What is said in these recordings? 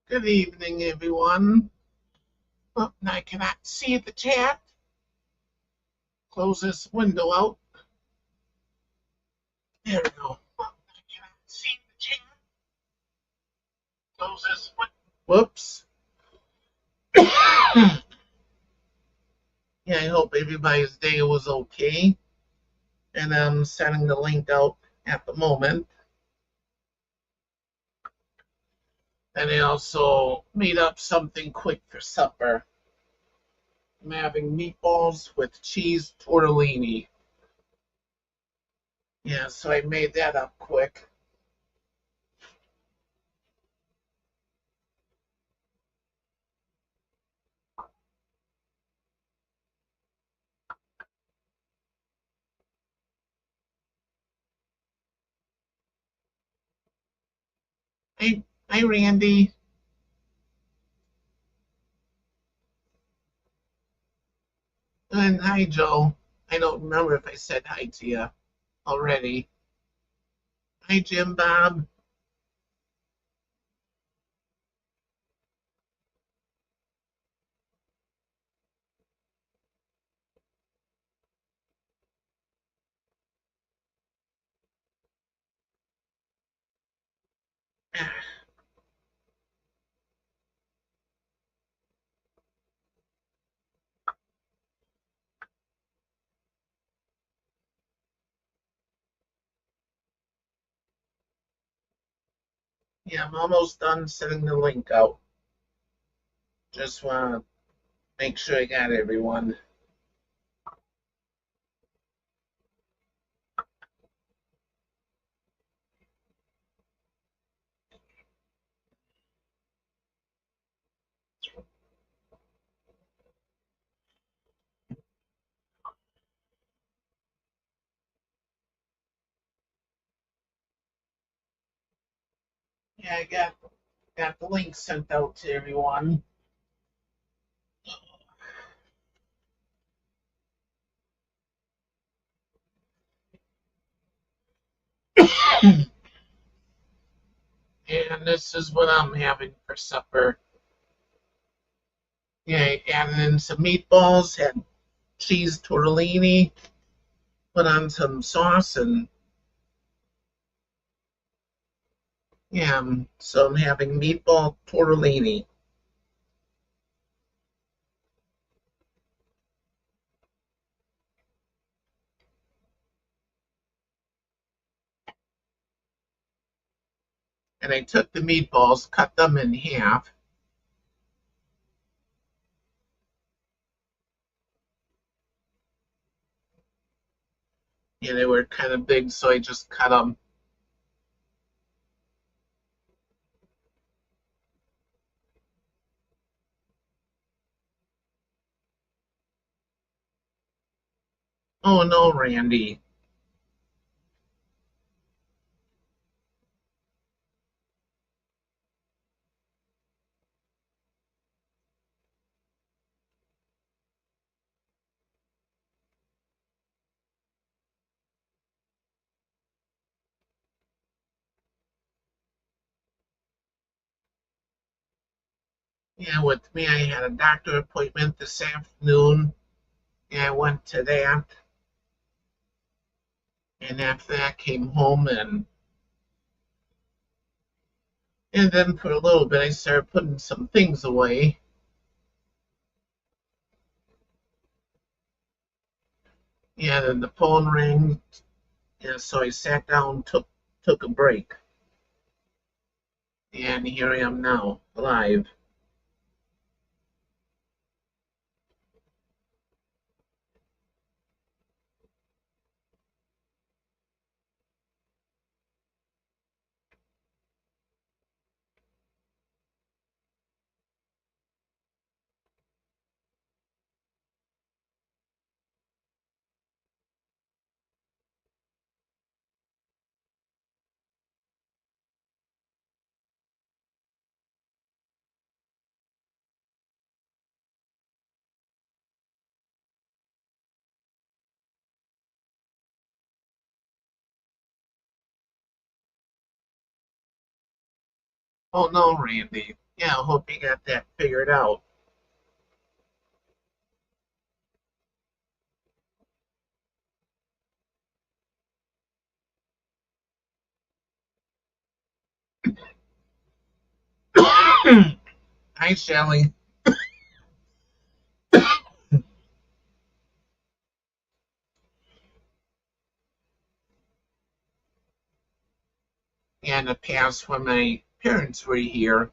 Good evening, everyone. Oh, I cannot see the chat. Close this window out. There we go. Oh, I cannot see the chat. Close this window. Whoops. Yeah, I hope everybody's day was okay. And I'm sending the link out at the moment. And I also made up something quick for supper. I'm having meatballs with cheese tortellini. Yeah, so I made that up quick. Hey, hi, Randy. And hi, Joe. I don't remember if I said hi to you already. Hi, Jim Bob. Yeah, I'm almost done sending the link out. Just want to make sure I got everyone. Yeah, I got the link sent out to everyone. And this is what I'm having for supper. Yeah, I added in some meatballs, had cheese tortellini, put on some sauce, and yeah, so I'm having meatball tortellini. And I took the meatballs, cut them in half. Yeah, they were kind of big, so I just cut them. Oh no, Randy. Yeah, with me, I had a doctor appointment this afternoon. Yeah, I went to that, and after that, came home and then for a little bit, I started putting some things away. Yeah, then the phone rang. Yeah, so I sat down, took a break, and here I am now, alive. Oh no, Randy. Yeah, I hope you got that figured out. Hi, Shelly. Yeah, in the past, when my parents were here,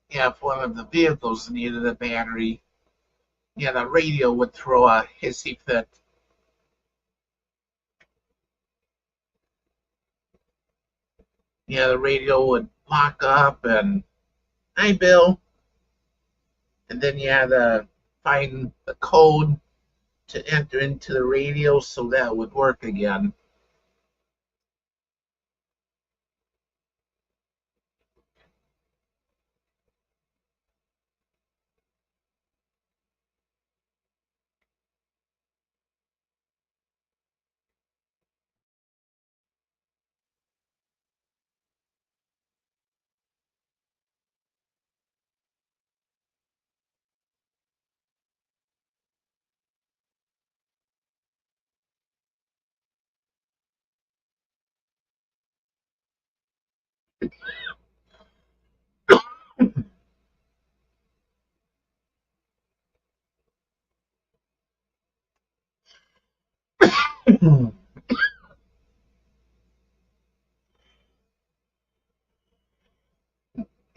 yeah, if one of the vehicles needed a battery, yeah, the radio would throw a hissy fit. Yeah, the radio would lock up and, hi, Bill. And then you had to find the code to enter into the radio so that would work again.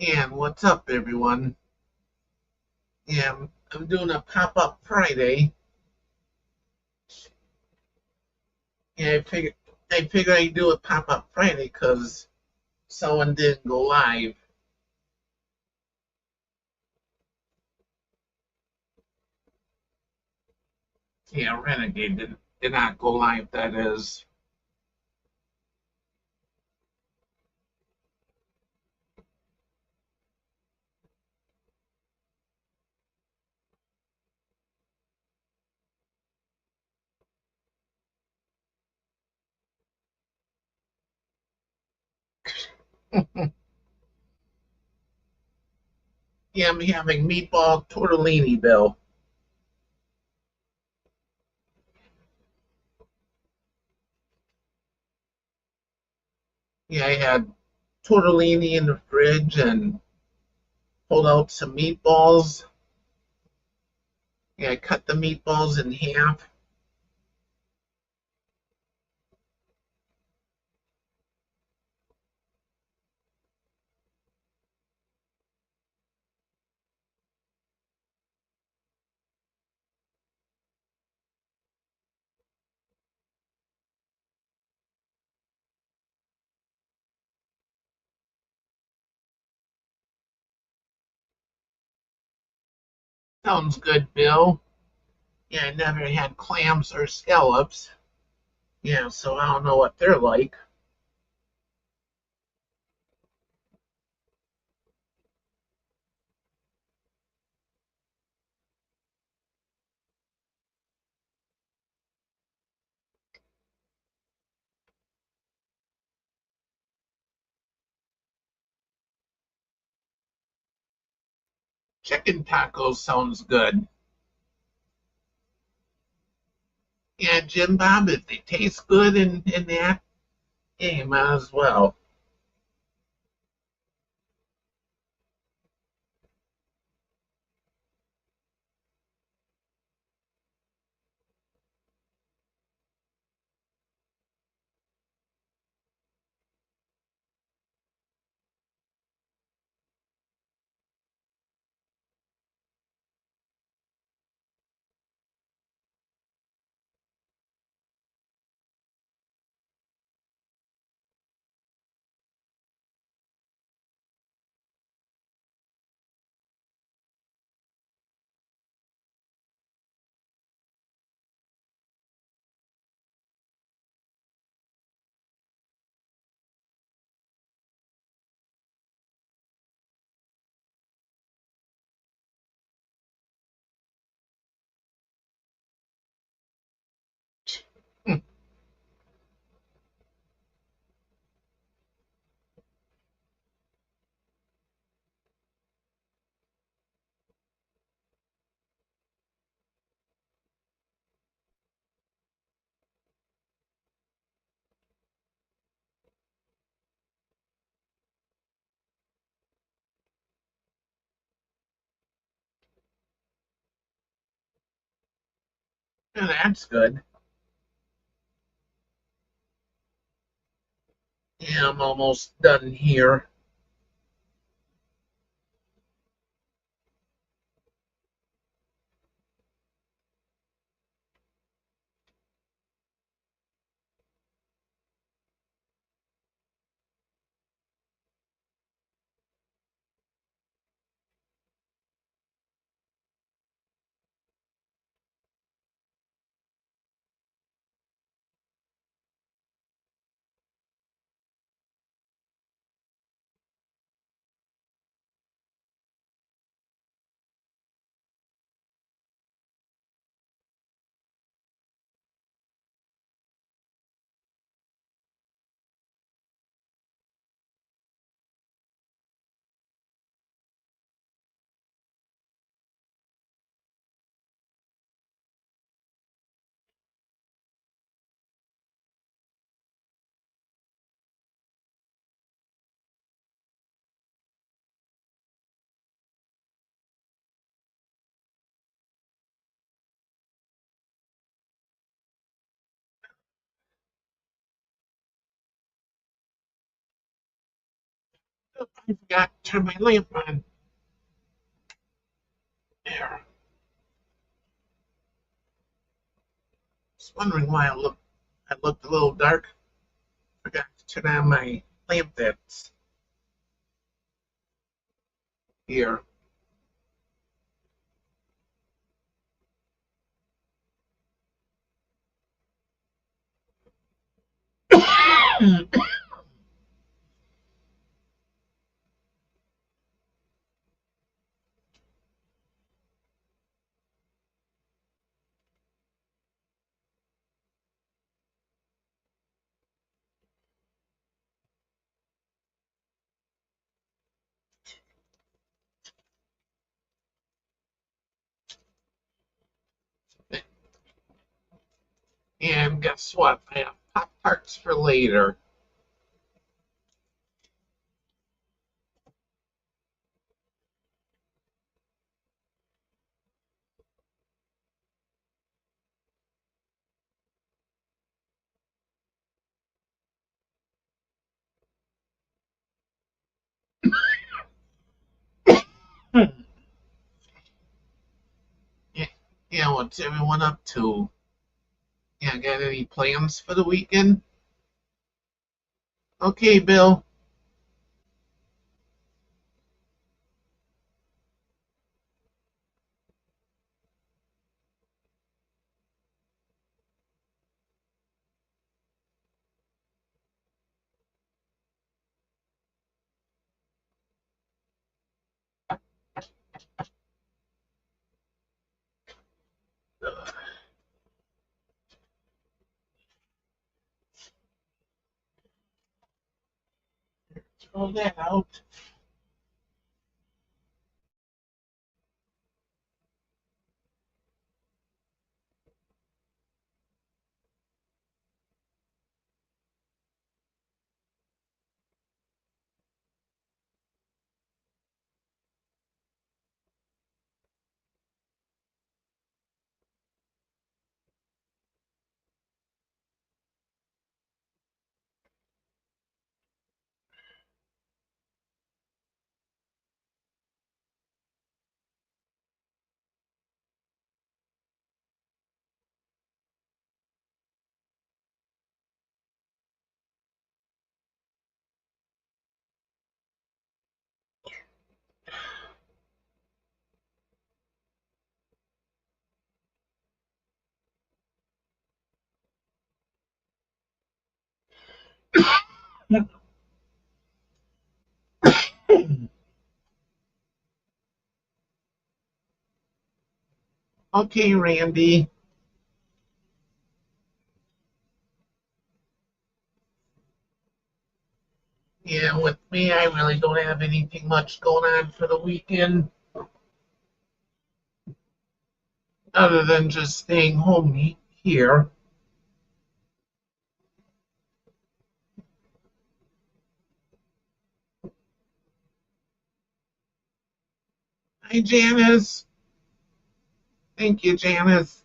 And what's up, everyone? Yeah, I'm doing a pop up Friday. Yeah, I figured I'd do a pop up Friday because someone didn't go live. Yeah, Renegade did not go live. That is. Yeah, I'm having meatball tortellini, Bill. Yeah, I had tortellini in the fridge and pulled out some meatballs. Yeah, I cut the meatballs in half. Sounds good, Bill. Yeah, I never had clams or scallops. Yeah, so I don't know what they're like. Chicken tacos sounds good. Yeah, Jim Bob, if they taste good in that, yeah, you might as well. Yeah, that's good. Yeah, I'm almost done here. I forgot to turn my lamp on. There. Just wondering why I looked a little dark. Forgot to turn on my lamp that's here. And guess what? I have Pop Tarts for later. Yeah, yeah, what's everyone up to? Yeah, got any plans for the weekend? Okay, Bill. Throw that out. Okay, Randy. Yeah, with me, I really don't have anything much going on for the weekend other than just staying home here. Hi, Janice. Thank you, Janice.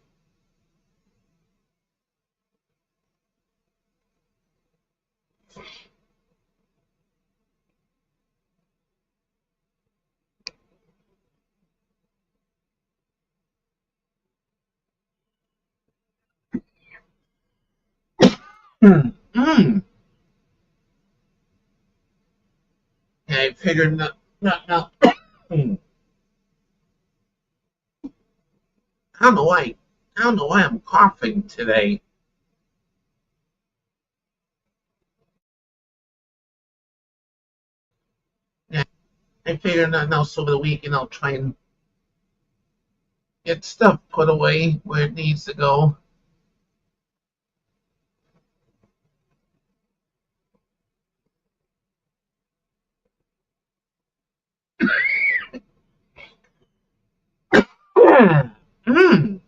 Mm. I figured no. I don't know why. I don't know why I'm coughing today. Yeah, I figured nothing else over the weekend. I'll try and get stuff put away where it needs to go. Mm.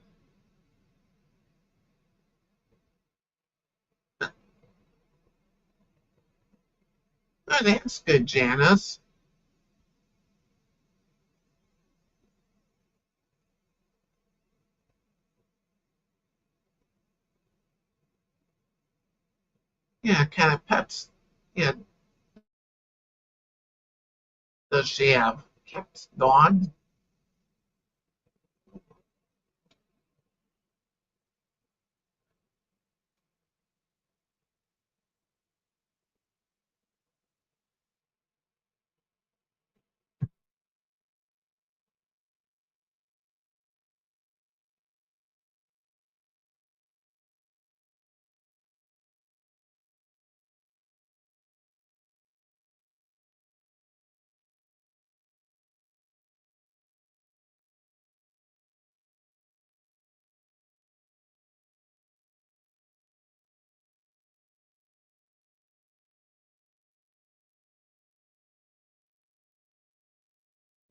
Oh, that's good, Janice. Yeah, kind of pets. Yeah, does she have cats, dogs?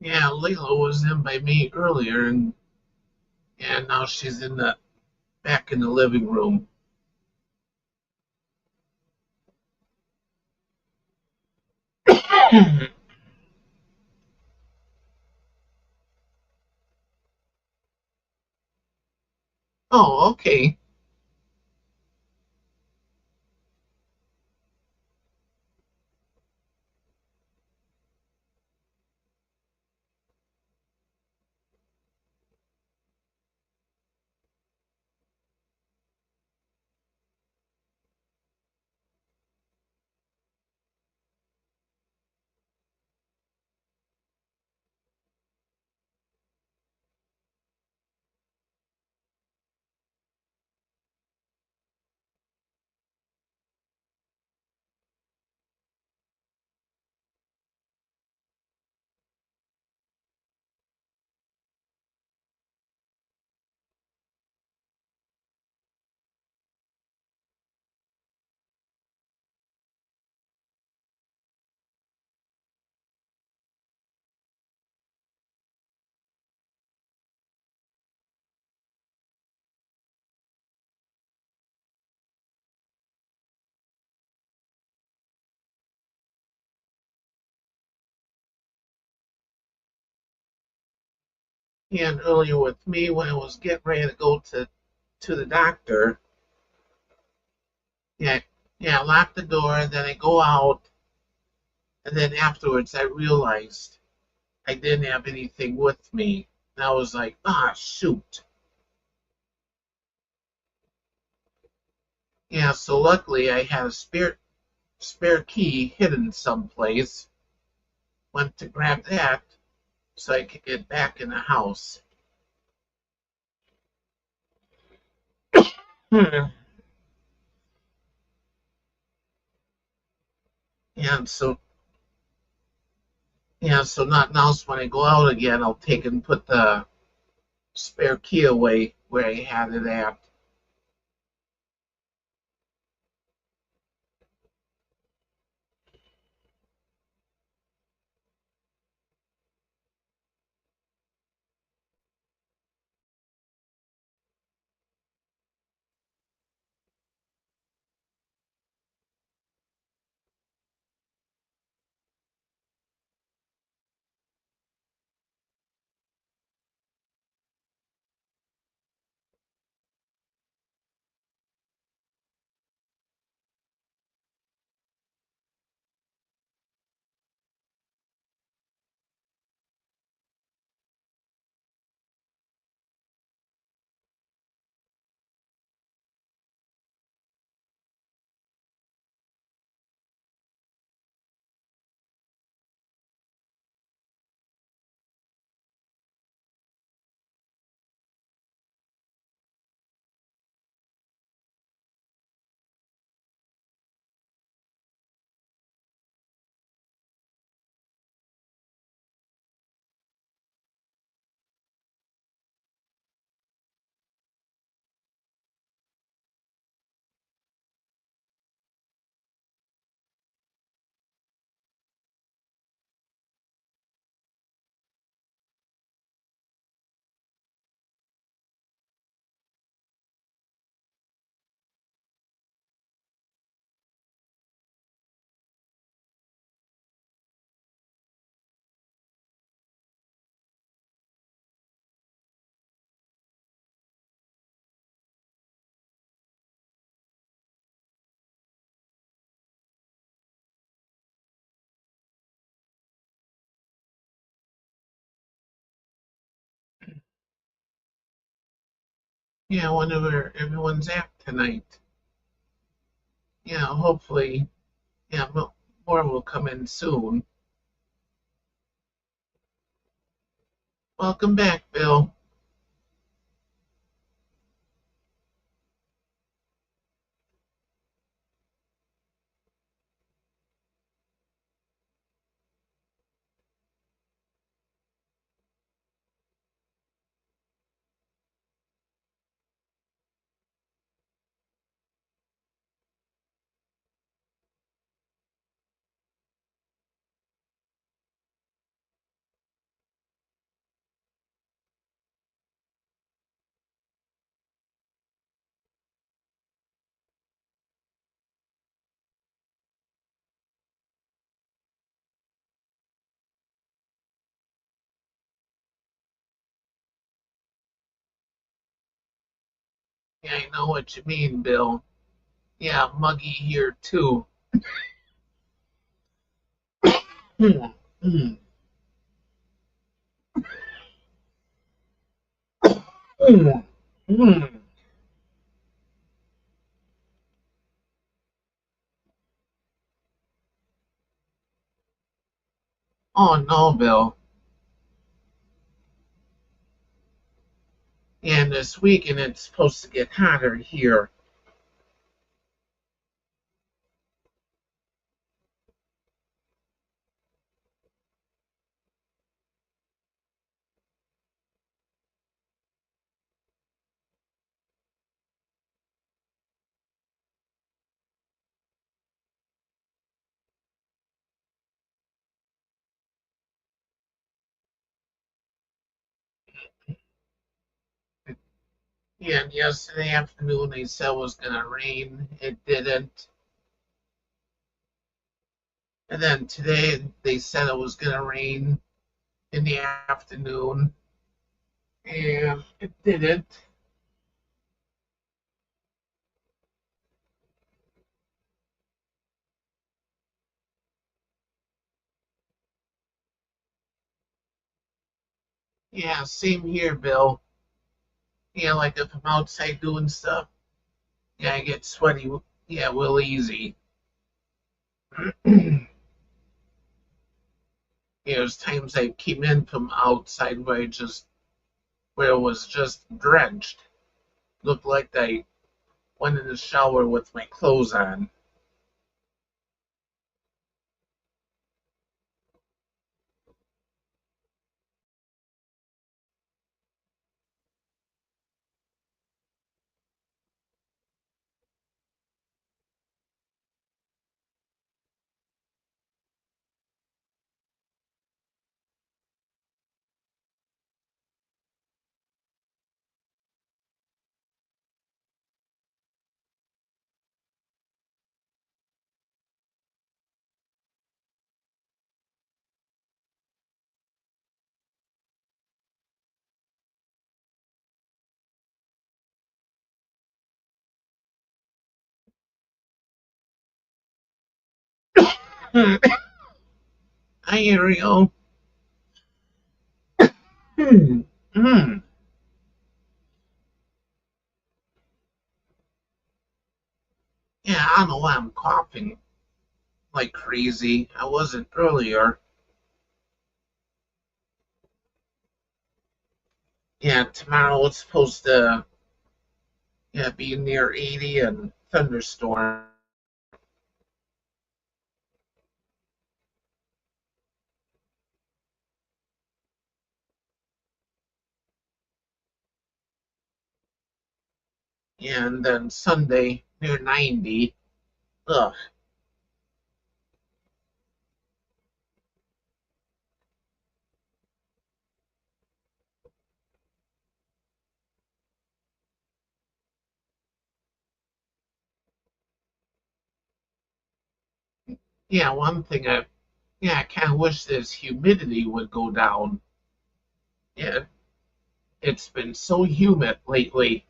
Yeah, Layla was in by me earlier, and now she's in the back in the living room. Oh, okay. And earlier with me when I was getting ready to go to the doctor, yeah, yeah, I locked the door, and then I go out, and then afterwards I realized I didn't have anything with me. And I was like, ah, shoot. Yeah, so luckily I had a spare key hidden someplace. Went to grab that so I could get back in the house. Hmm. And so yeah, so nothing else when I go out again, I'll take and put the spare key away where I had it at. Yeah, I wonder where everyone's at tonight. Yeah, hopefully, yeah, more will come in soon. Welcome back, Bill. Yeah, I know what you mean, Bill. Yeah, muggy here too. Hmm, hmm, hmm, hmm. Oh no, Bill. And this weekend it's supposed to get hotter here. Yeah, and yesterday afternoon they said it was gonna rain. It didn't. And then today they said it was gonna rain in the afternoon, and it didn't. Yeah, same here, Bill. Yeah, like if I'm outside doing stuff, yeah, I get sweaty. Yeah, real easy. There's times I came in from outside where it was just drenched. Looked like I went in the shower with my clothes on. Hi, Ariel. Hmm. Hmm. Yeah, I don't know why I'm coughing like crazy. I wasn't earlier. Yeah, tomorrow it's supposed to be near 80 and thunderstorm. Yeah, and then Sunday near 90. Ugh. Yeah, one thing I kind of wish this humidity would go down. Yeah, it's been so humid lately.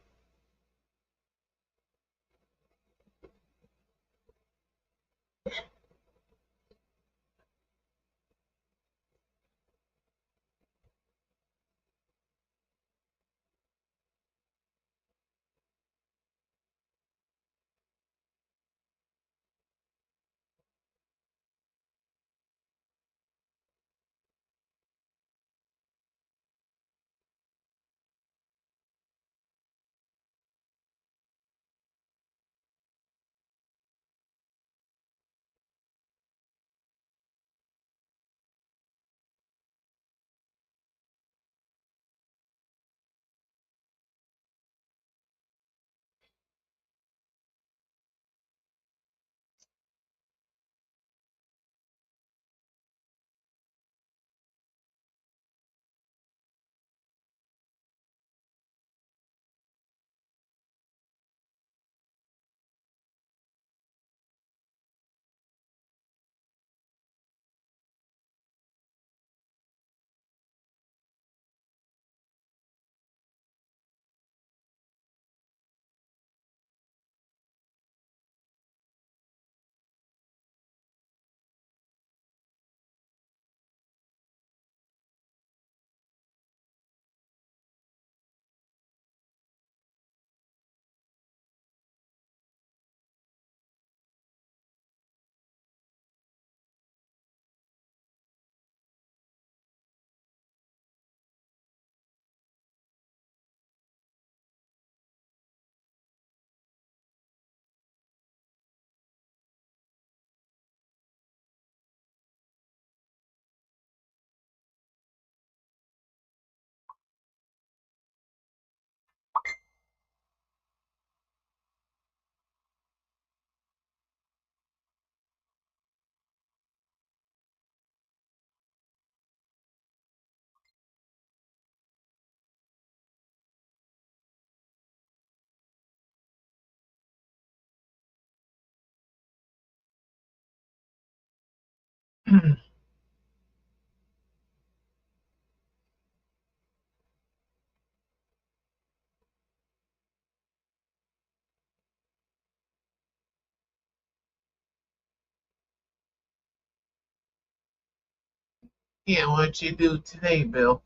Yeah, what you do today, Bill?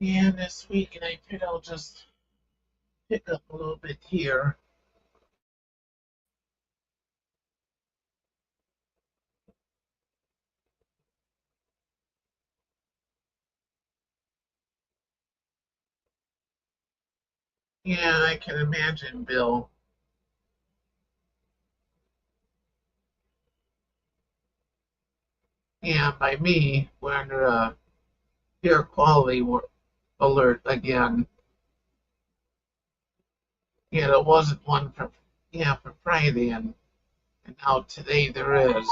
Yeah, this week, and I think I'll just pick up a little bit here. Yeah, I can imagine, Bill. Yeah, by me, we're under a air quality alert again. Yeah, there wasn't one for for Friday, and now today there is.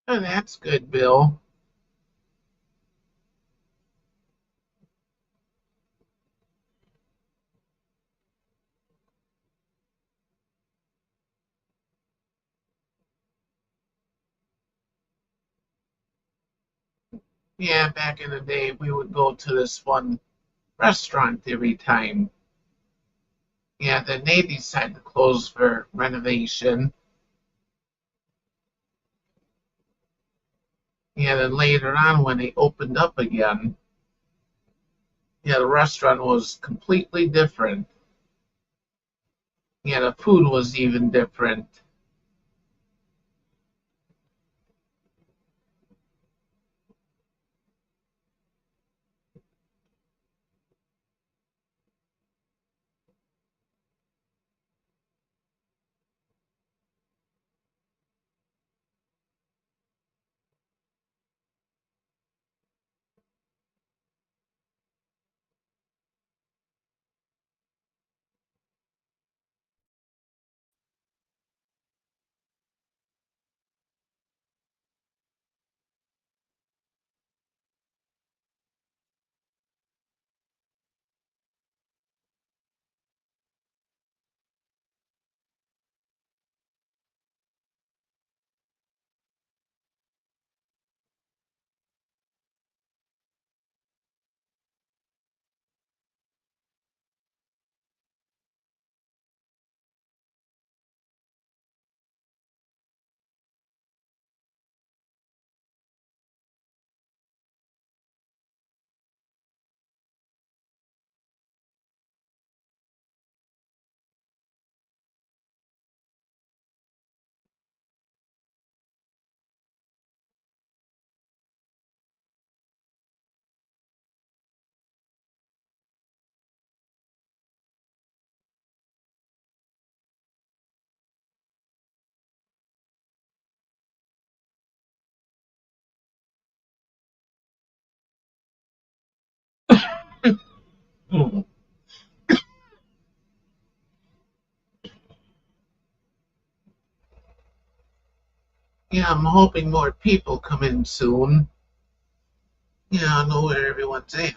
Oh, that's good, Bill. Yeah, back in the day, we would go to this one restaurant every time. Yeah, then they decided to close for renovation. Yeah, then later on, when they opened up again, yeah, the restaurant was completely different. Yeah, the food was even different. Yeah, I'm hoping more people come in soon. Yeah, I know where everyone's at.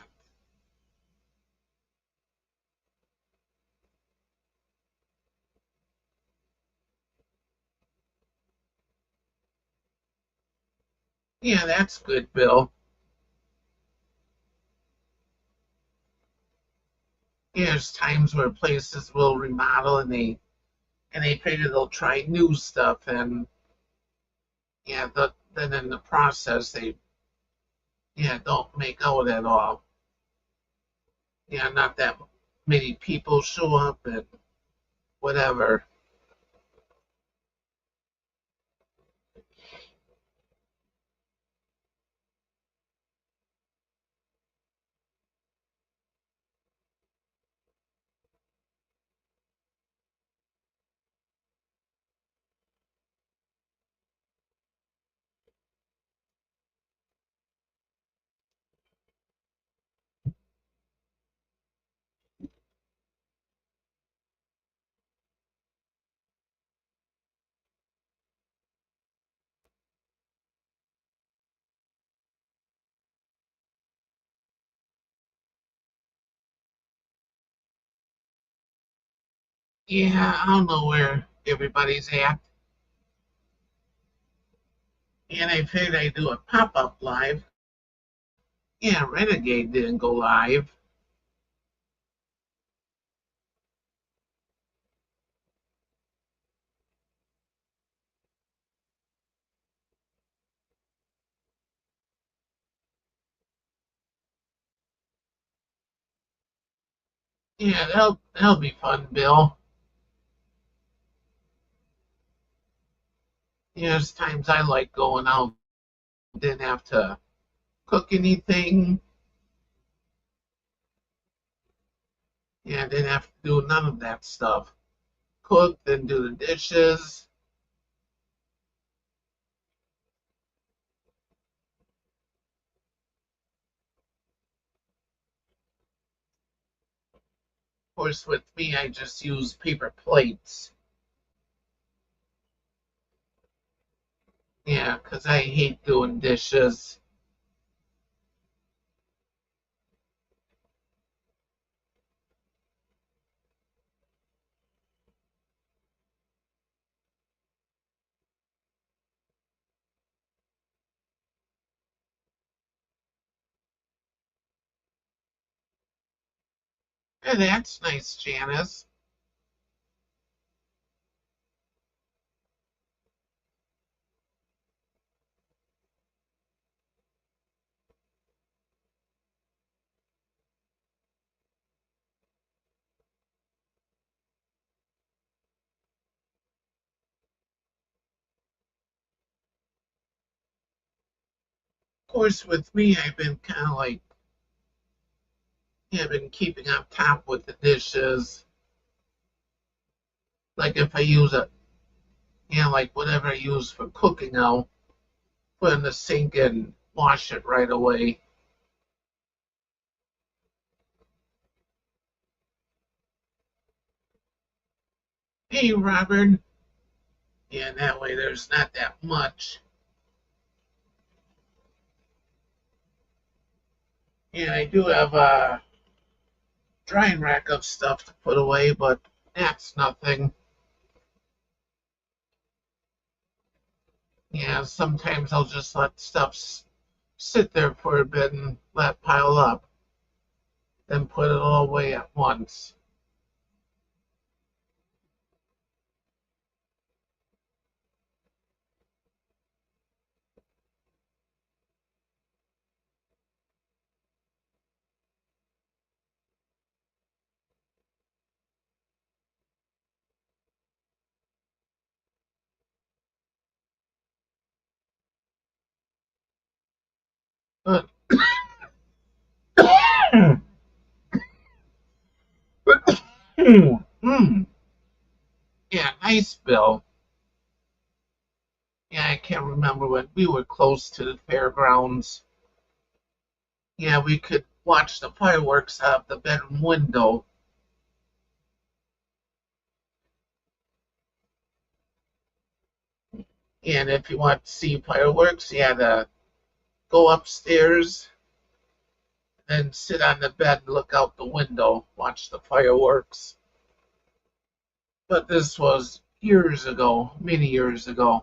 Yeah, that's good, Bill. Yeah, there's times where places will remodel and they figure they'll try new stuff and yeah, then in the process they don't make out at all. Yeah, not that many people show up and whatever. Yeah, I don't know where everybody's at. And I figured I'd do a pop-up live. Yeah, Renegade didn't go live. Yeah, that'll be fun, Bill. Yeah, there's times I like going out, didn't have to cook anything. Yeah, didn't have to do none of that stuff. Cook, then do the dishes. Of course, with me, I just use paper plates. Yeah, 'cause I hate doing dishes. And that's nice, Janice. Of course, with me, I've been kind of like, yeah, I've been keeping up top with the dishes. Like if I use a, like whatever I use for cooking, I'll put in the sink and wash it right away. Hey, Robert. Yeah, that way there's not that much. Yeah, I do have a drying rack of stuff to put away, but that's nothing. Yeah, sometimes I'll just let stuff sit there for a bit and let it pile up, then put it all away at once. But yeah, nice, Bill. Yeah, I can't remember when we were close to the fairgrounds. Yeah, we could watch the fireworks out the bedroom window. And if you want to see fireworks, you had to go upstairs and sit on the bed and look out the window, watch the fireworks. But this was years ago, many years ago.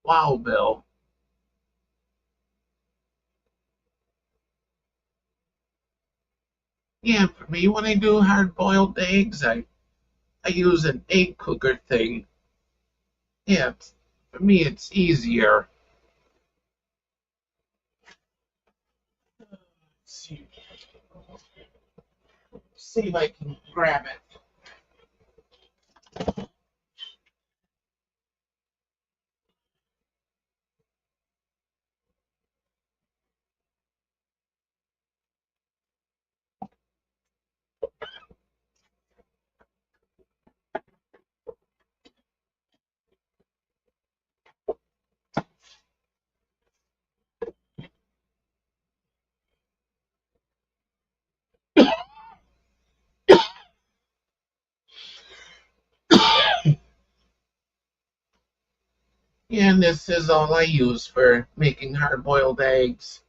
Wow, Bill. Yeah, for me, when I do hard-boiled eggs, I use an egg cooker thing. Yeah, for me, it's easier. Let's see if I can grab it. Yeah, and this is all I use for making hard-boiled eggs.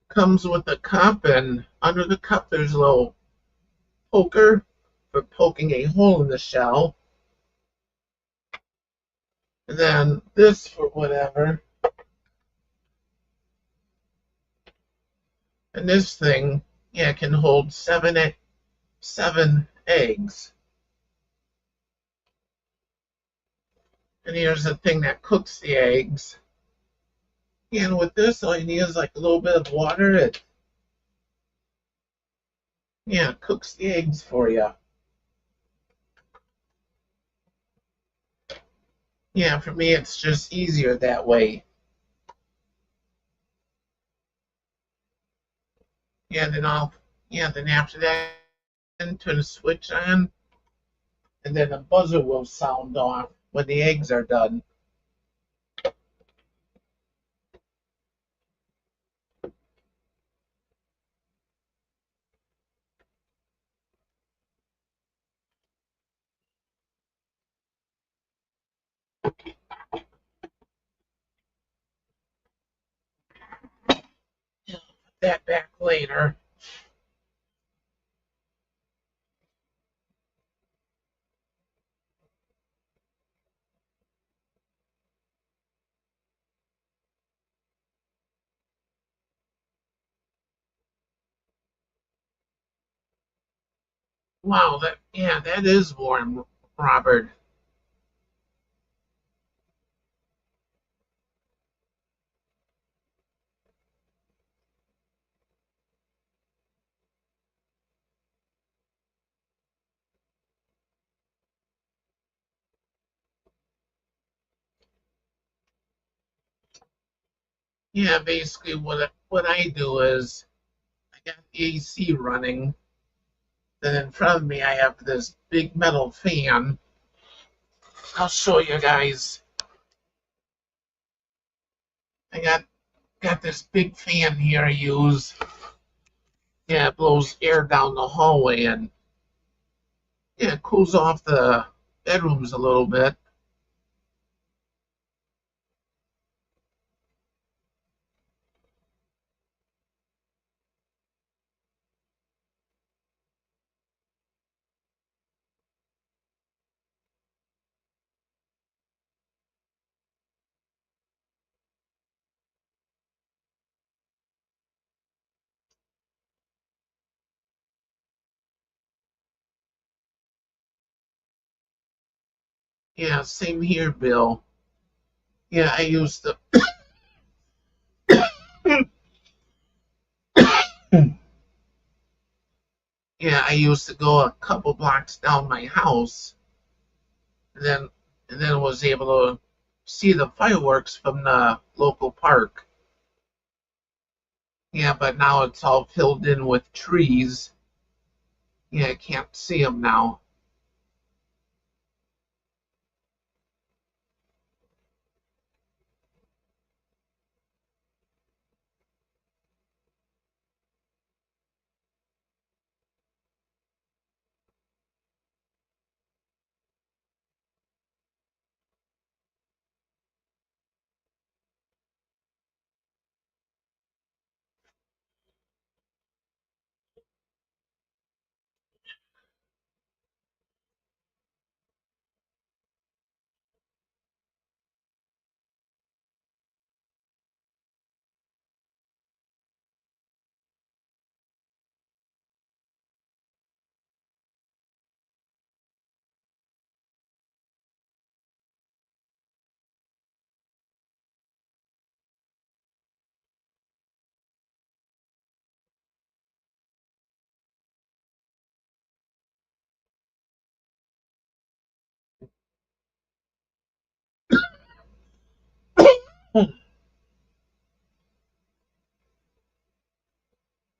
Comes with a cup, and under the cup there's a little poker for poking a hole in the shell. And then this for whatever. And this thing, yeah, can hold seven eggs. And here's the thing that cooks the eggs. And with this, all you need is like a little bit of water. It, yeah, cooks the eggs for you. Yeah, for me, it's just easier that way. Yeah, then after that, turn the switch on, and then the buzzer will sound off when the eggs are done. Yeah, put that back later. Wow, that is warm, Robert. Yeah, basically what I do is I got the AC running. Then in front of me I have this big metal fan. I'll show you guys. I got this big fan here I use. Yeah, it blows air down the hallway and yeah, it cools off the bedrooms a little bit. Yeah, same here, Bill. Yeah, I used to yeah, I used to go a couple blocks down my house and then was able to see the fireworks from the local park. Yeah, but now it's all filled in with trees. Yeah, I can't see them now.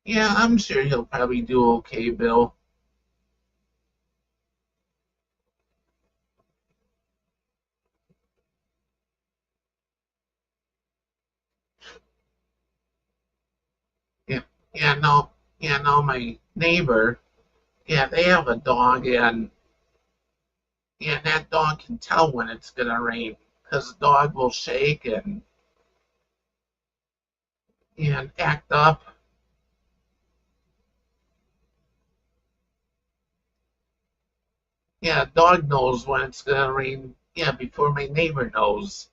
Yeah, I'm sure he'll probably do okay, Bill. Yeah, yeah, no, yeah, no, my neighbor, yeah, they have a dog, and yeah, that dog can tell when it's gonna rain because the dog will shake and act up. Yeah, dog knows when it's gonna rain. Yeah, before my neighbor knows.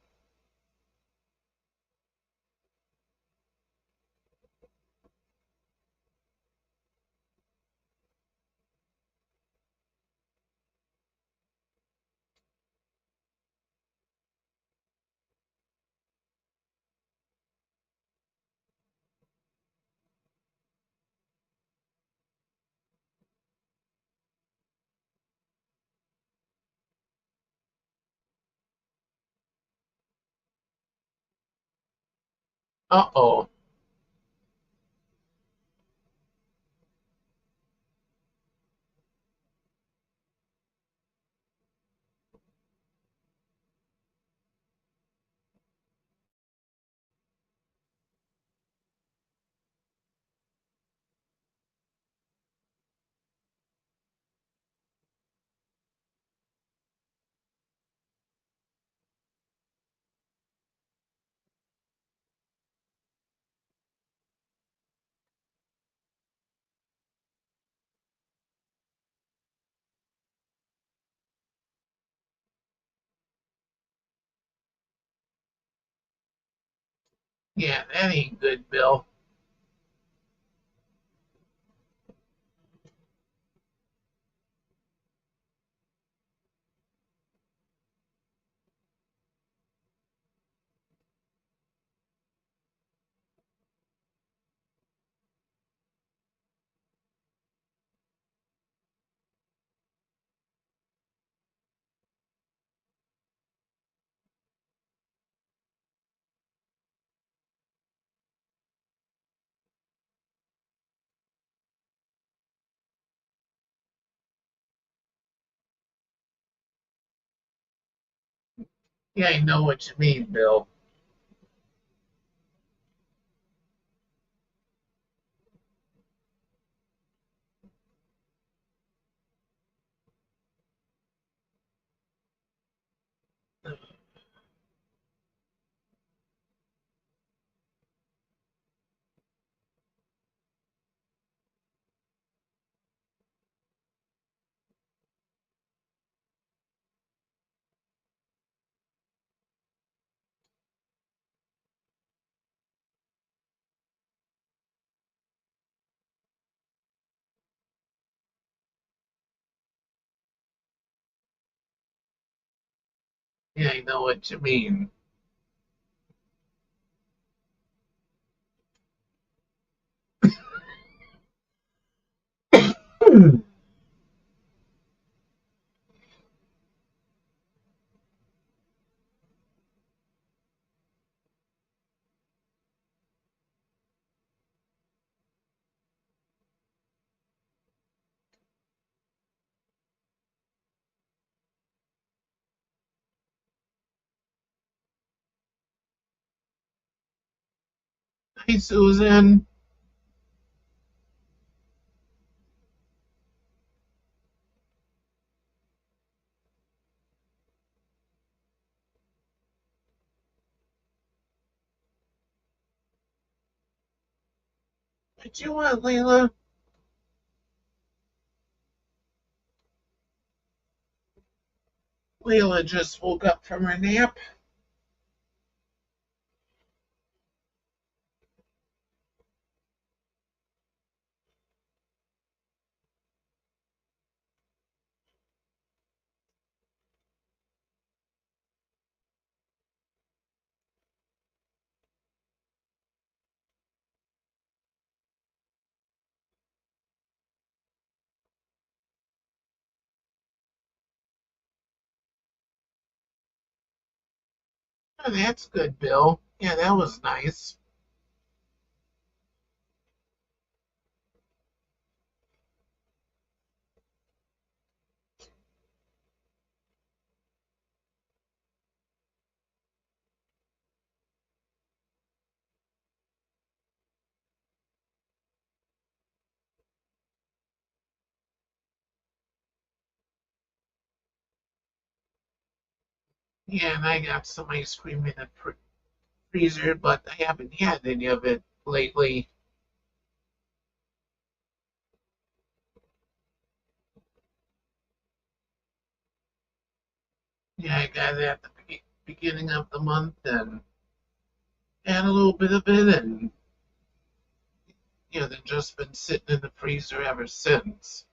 Uh-oh. Yeah, that ain't good, Bill. Yeah, I know what you mean, Bill. Yeah, I know what you mean. Hi, Susan. What you want, Layla? Layla just woke up from her nap. Oh, that's good, Bill. Yeah, that was nice. Yeah, and I got some ice cream in the freezer, but I haven't had any of it lately. Yeah, I got it at the beginning of the month and had a little bit of it, and they've just been sitting in the freezer ever since.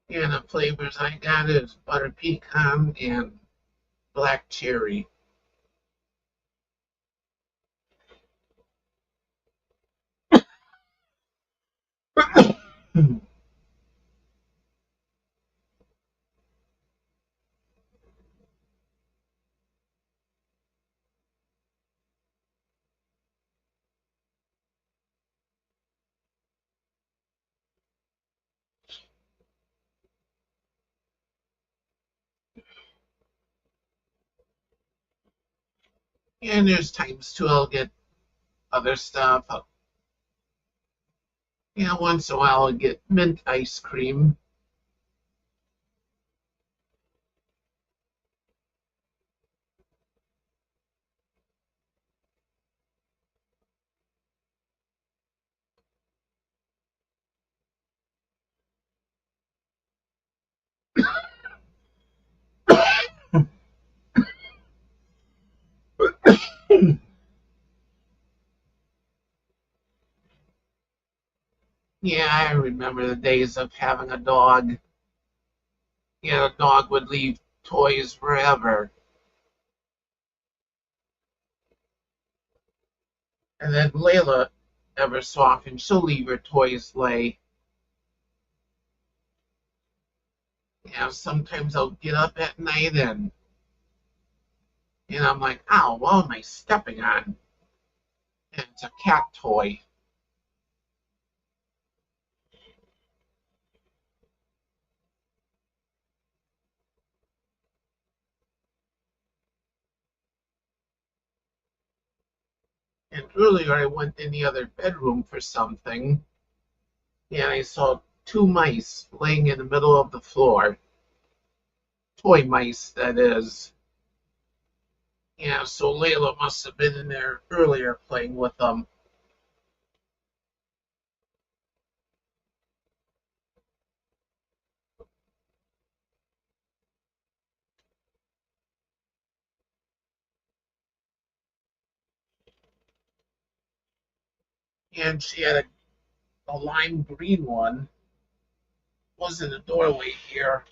And the flavors I got is butter pecan and black cherry. And there's times too I'll get other stuff. Once in a while I'll get mint ice cream. Yeah, I remember the days of having a dog. A dog would leave toys forever. And then Layla, ever so often, she'll leave her toys lay. Sometimes I'll get up at night and I'm like, ow, what am I stepping on? And it's a cat toy. And earlier I went in the other bedroom for something, and I saw two mice laying in the middle of the floor. Toy mice, that is. So Layla must have been in there earlier playing with them. And she had a lime green one. Was in the doorway here.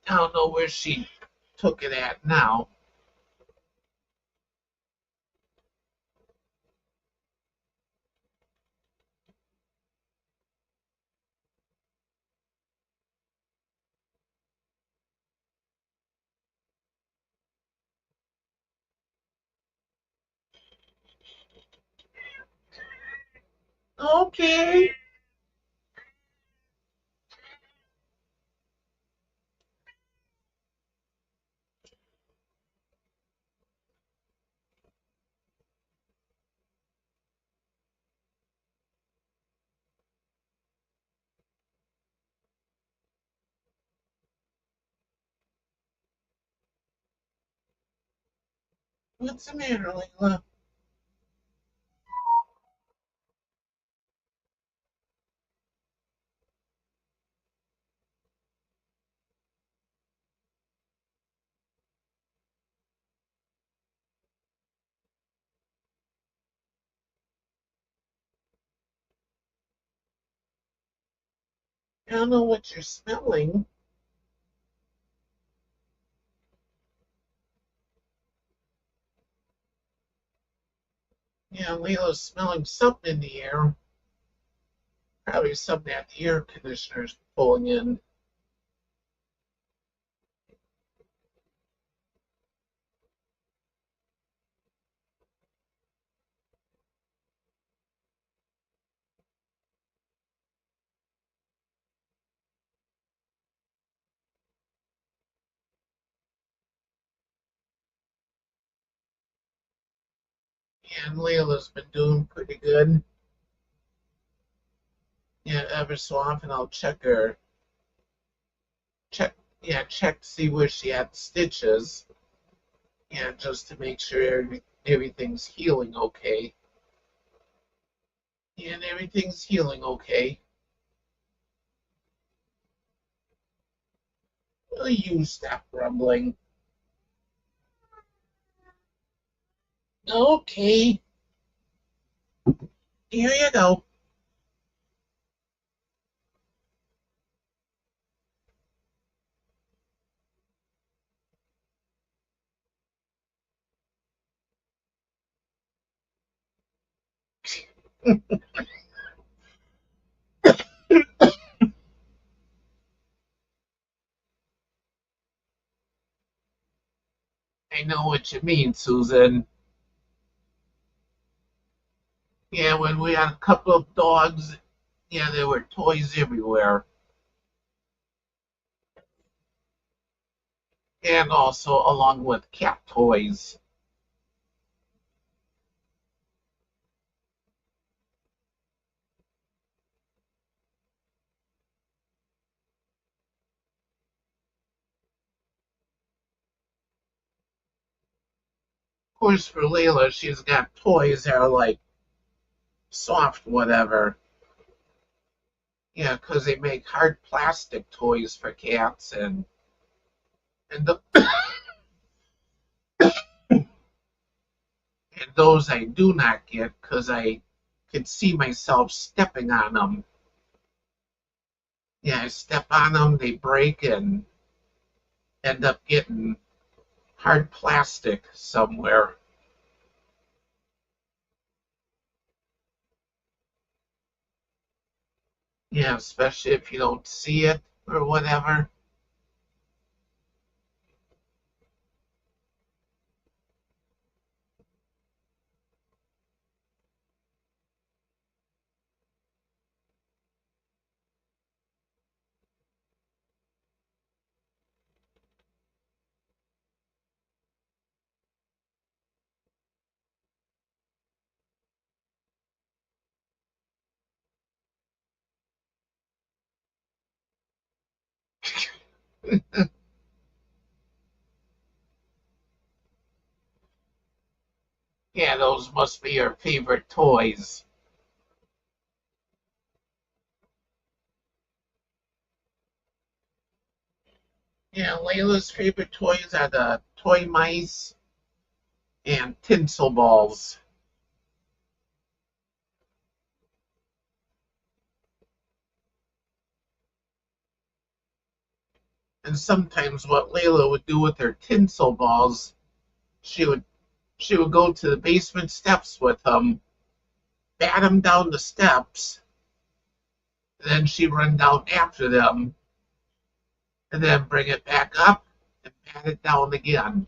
I don't know where she took it at now. Okay. What's the matter, Layla? I don't know what you're smelling. Yeah, Layla's smelling something in the air. Probably something that the air conditioner's pulling in. And Layla's been doing pretty good. Yeah, every so often I'll check her. Check, yeah, check to see where she had stitches. Yeah, just to make sure everything's healing okay. Yeah, and everything's healing okay. Will you stop grumbling? Okay, here you go. I know what you mean, Susan. Yeah, when we had a couple of dogs, yeah, there were toys everywhere. And also along with cat toys. Of course, for Layla, she's got toys that are like soft whatever. Yeah, 'cause they make hard plastic toys for cats, and the, and those I do not get 'cause I could see myself stepping on them. Yeah, I step on them, they break and end up getting hard plastic somewhere. Yeah, especially if you don't see it or whatever. Yeah, those must be your favorite toys. Yeah, Layla's favorite toys are the toy mice and tinsel balls. And sometimes what Layla would do with her tinsel balls, she would she would go to the basement steps with them, bat them down the steps, and then she'd run down after them, and then bring it back up and bat it down again.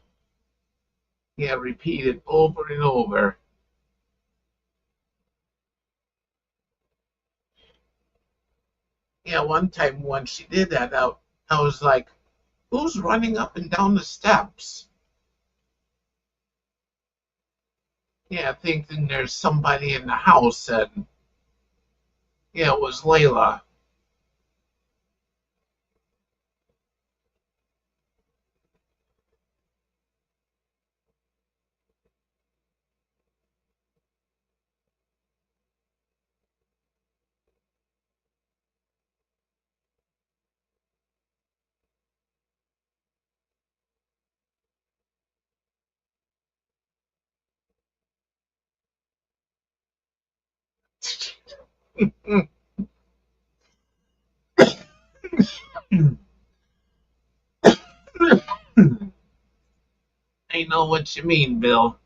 Yeah, repeat it over and over. Yeah, one time when she did that, I was like, who's running up and down the steps? Yeah, thinking there's somebody in the house, and yeah, it was Layla. I know what you mean, Bill.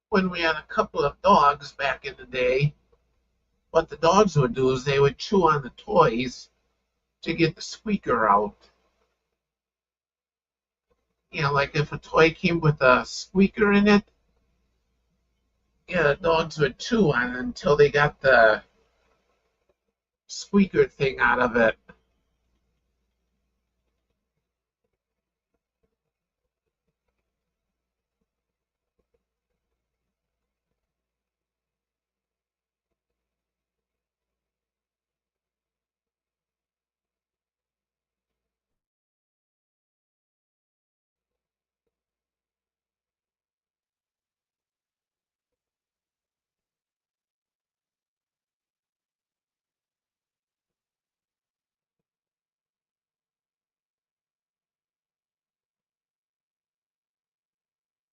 When we had a couple of dogs back in the day, what the dogs would do is they would chew on the toys to get the squeaker out. You know, like if a toy came with a squeaker in it, yeah, the dogs would chew on it until they got the squeaker thing out of it.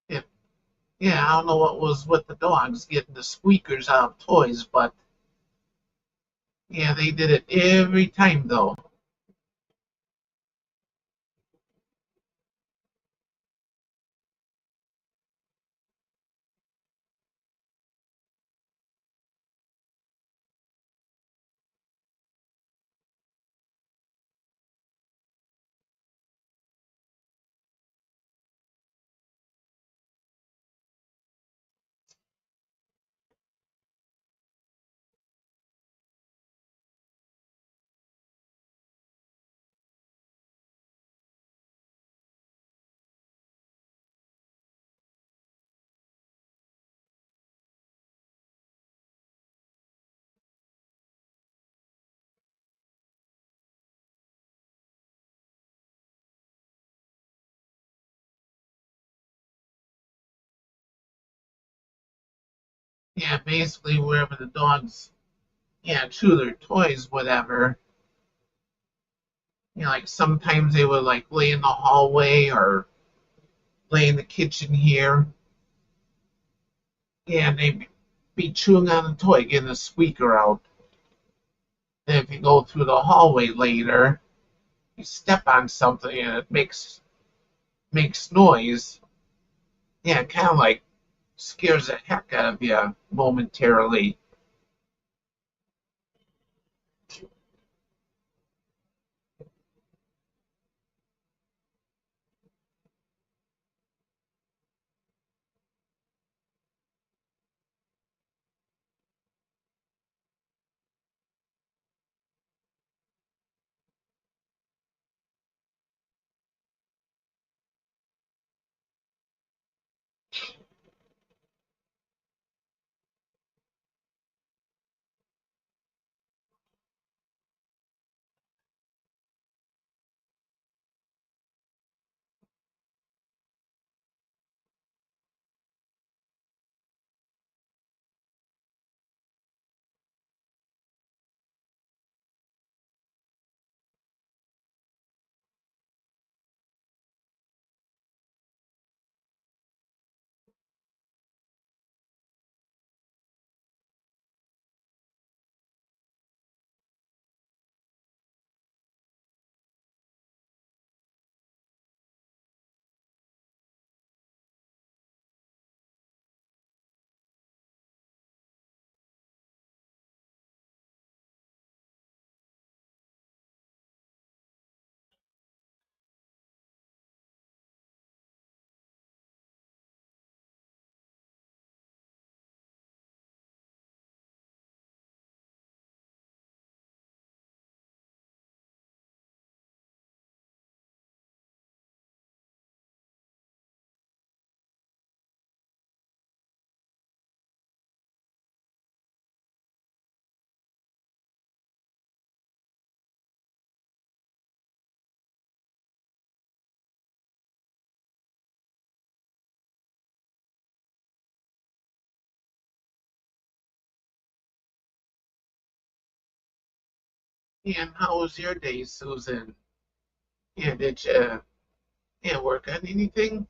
Yeah, yeah, I don't know what was with the dogs getting the squeakers out of toys, but yeah, they did it every time though. Yeah, basically wherever the dogs, yeah, chew their toys, whatever. You know, like sometimes they would like lay in the hallway or lay in the kitchen here. Yeah, and they'd be chewing on the toy, getting the squeaker out. And if you go through the hallway later, you step on something and it makes noise. Yeah, it kind of like scares the heck out of you momentarily. And how was your day, Susan? Yeah, did you work on anything?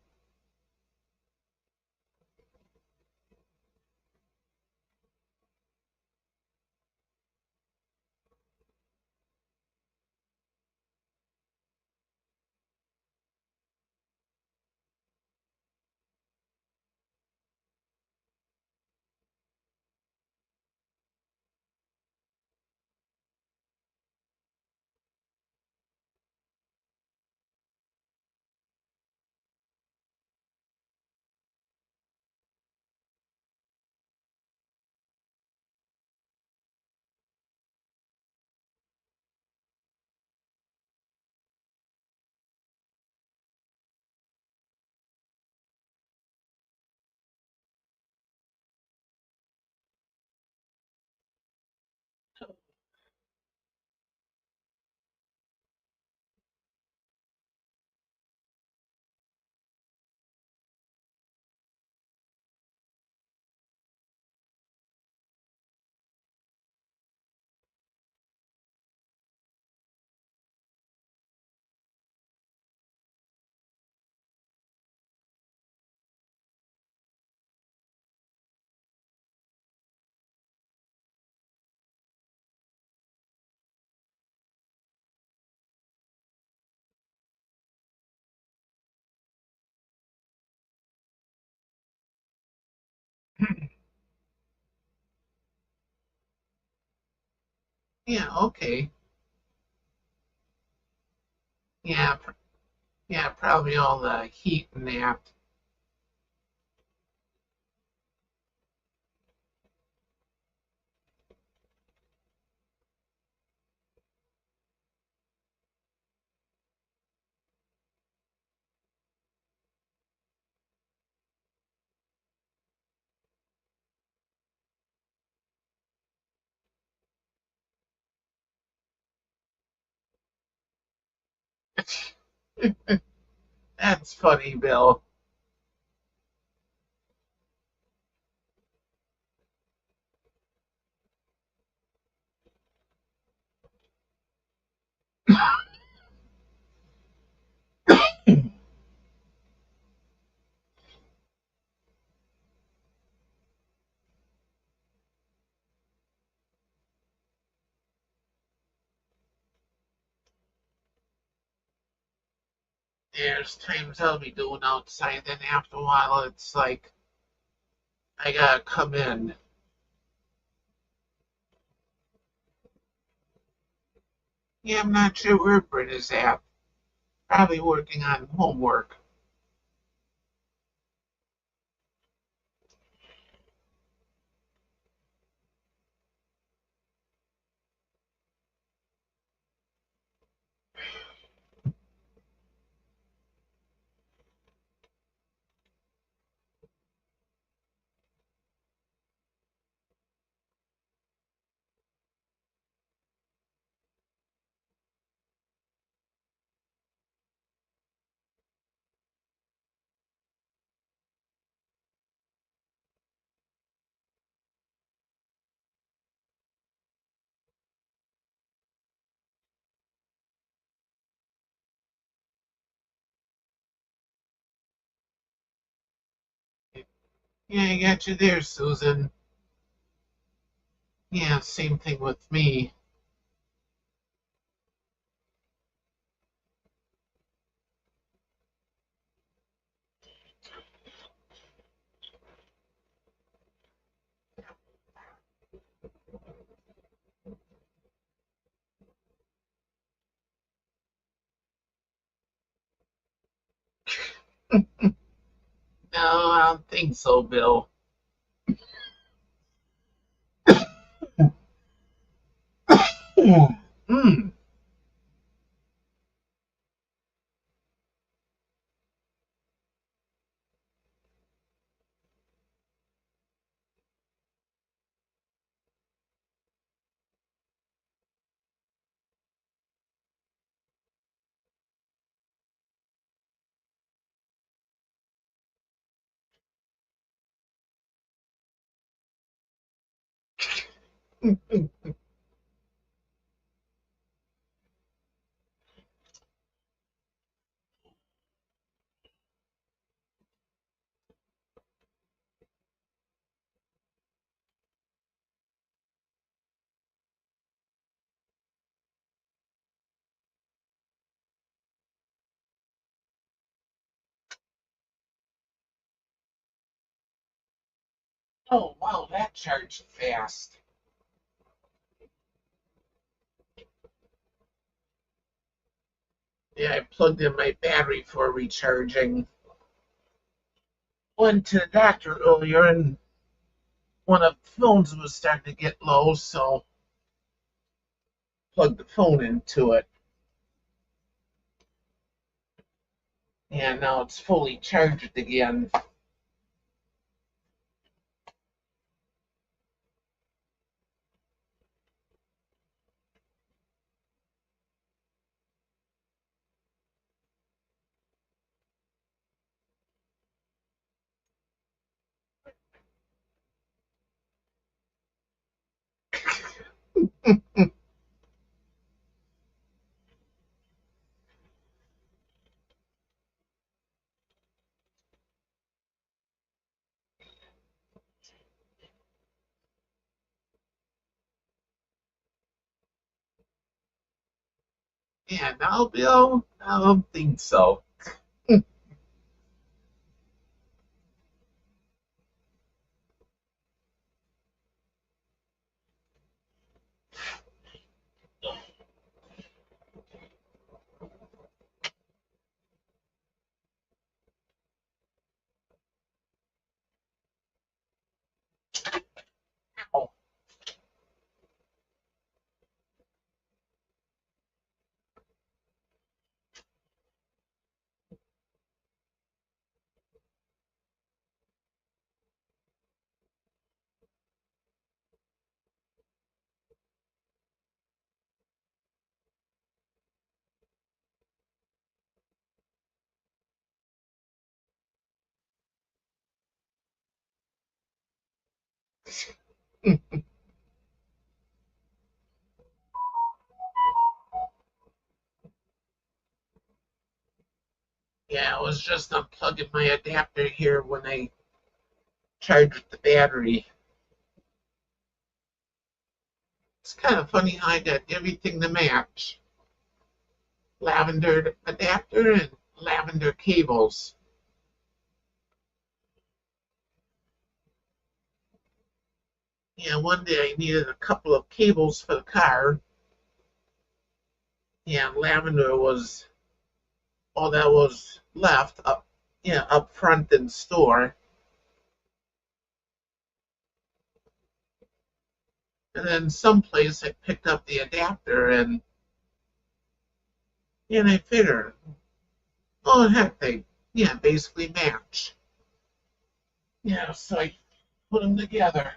Yeah, okay. Yeah, yeah, probably all the heat and that. That's funny, Bill. There's times I'll be doing outside, then after a while it's like I gotta come in. Yeah, I'm not sure where Britt is at. Probably working on homework. Yeah, I got you there, Susan. Yeah, same thing with me. No, I don't think so, Bill. Mm. Oh, wow, that charged fast. Yeah, I plugged in my battery for recharging. Went to the doctor earlier and one of the phones was starting to get low, so plugged the phone into it. And now it's fully charged again. Yeah, now, Bill, I don't think so. Oh, yeah, I was just unplugging my adapter here when I charged the battery. It's kind of funny how I got everything to match. Lavender adapter and lavender cables. Yeah, one day I needed a couple of cables for the car. Yeah, lavender was all that was left up, yeah, up front in the store. And then someplace I picked up the adapter and I figured, oh heck, they yeah basically match. Yeah, so I put them together.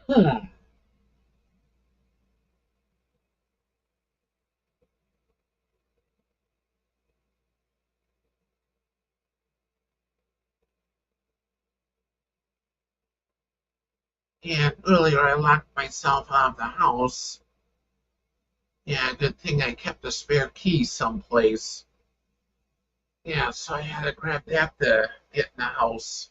Hmm. And earlier I locked myself out of the house. Yeah, good thing I kept a spare key someplace. Yeah, so I had to grab that to get in the house.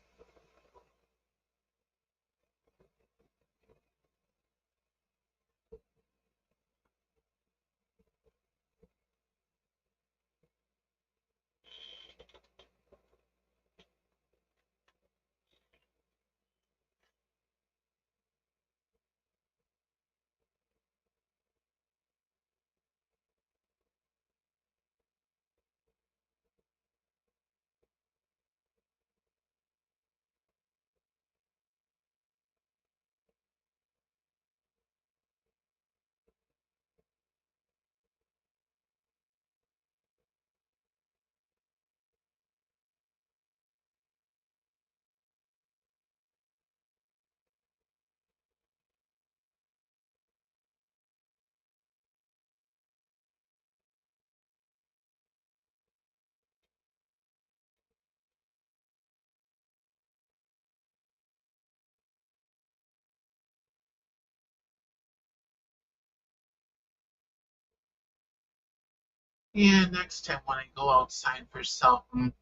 Yeah, next time when I go outside for something,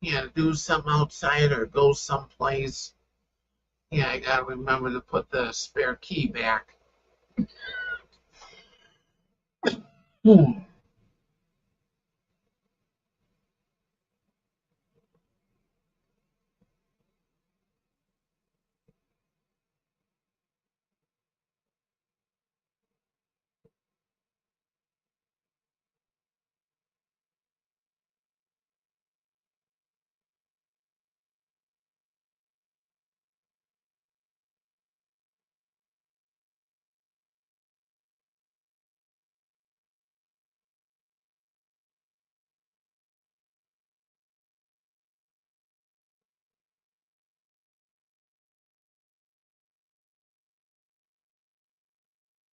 yeah, do something outside or go someplace, yeah, I gotta remember to put the spare key back. Hmm.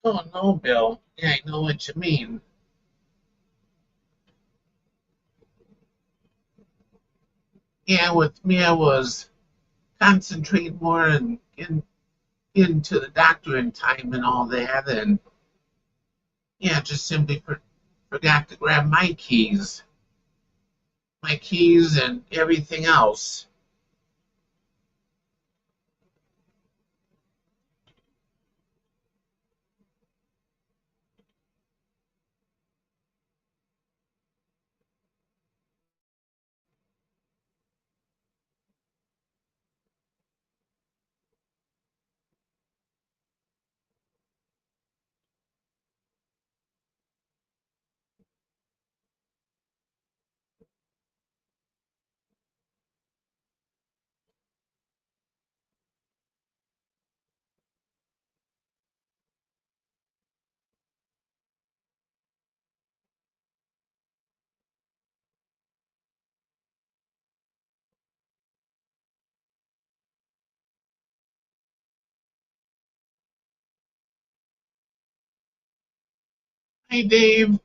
Oh no, Bill. Yeah, I know what you mean. Yeah, with me, I was concentrating more and into the doctor in time and all that, and yeah, just simply forgot to grab my keys and everything else. Hey, Dave.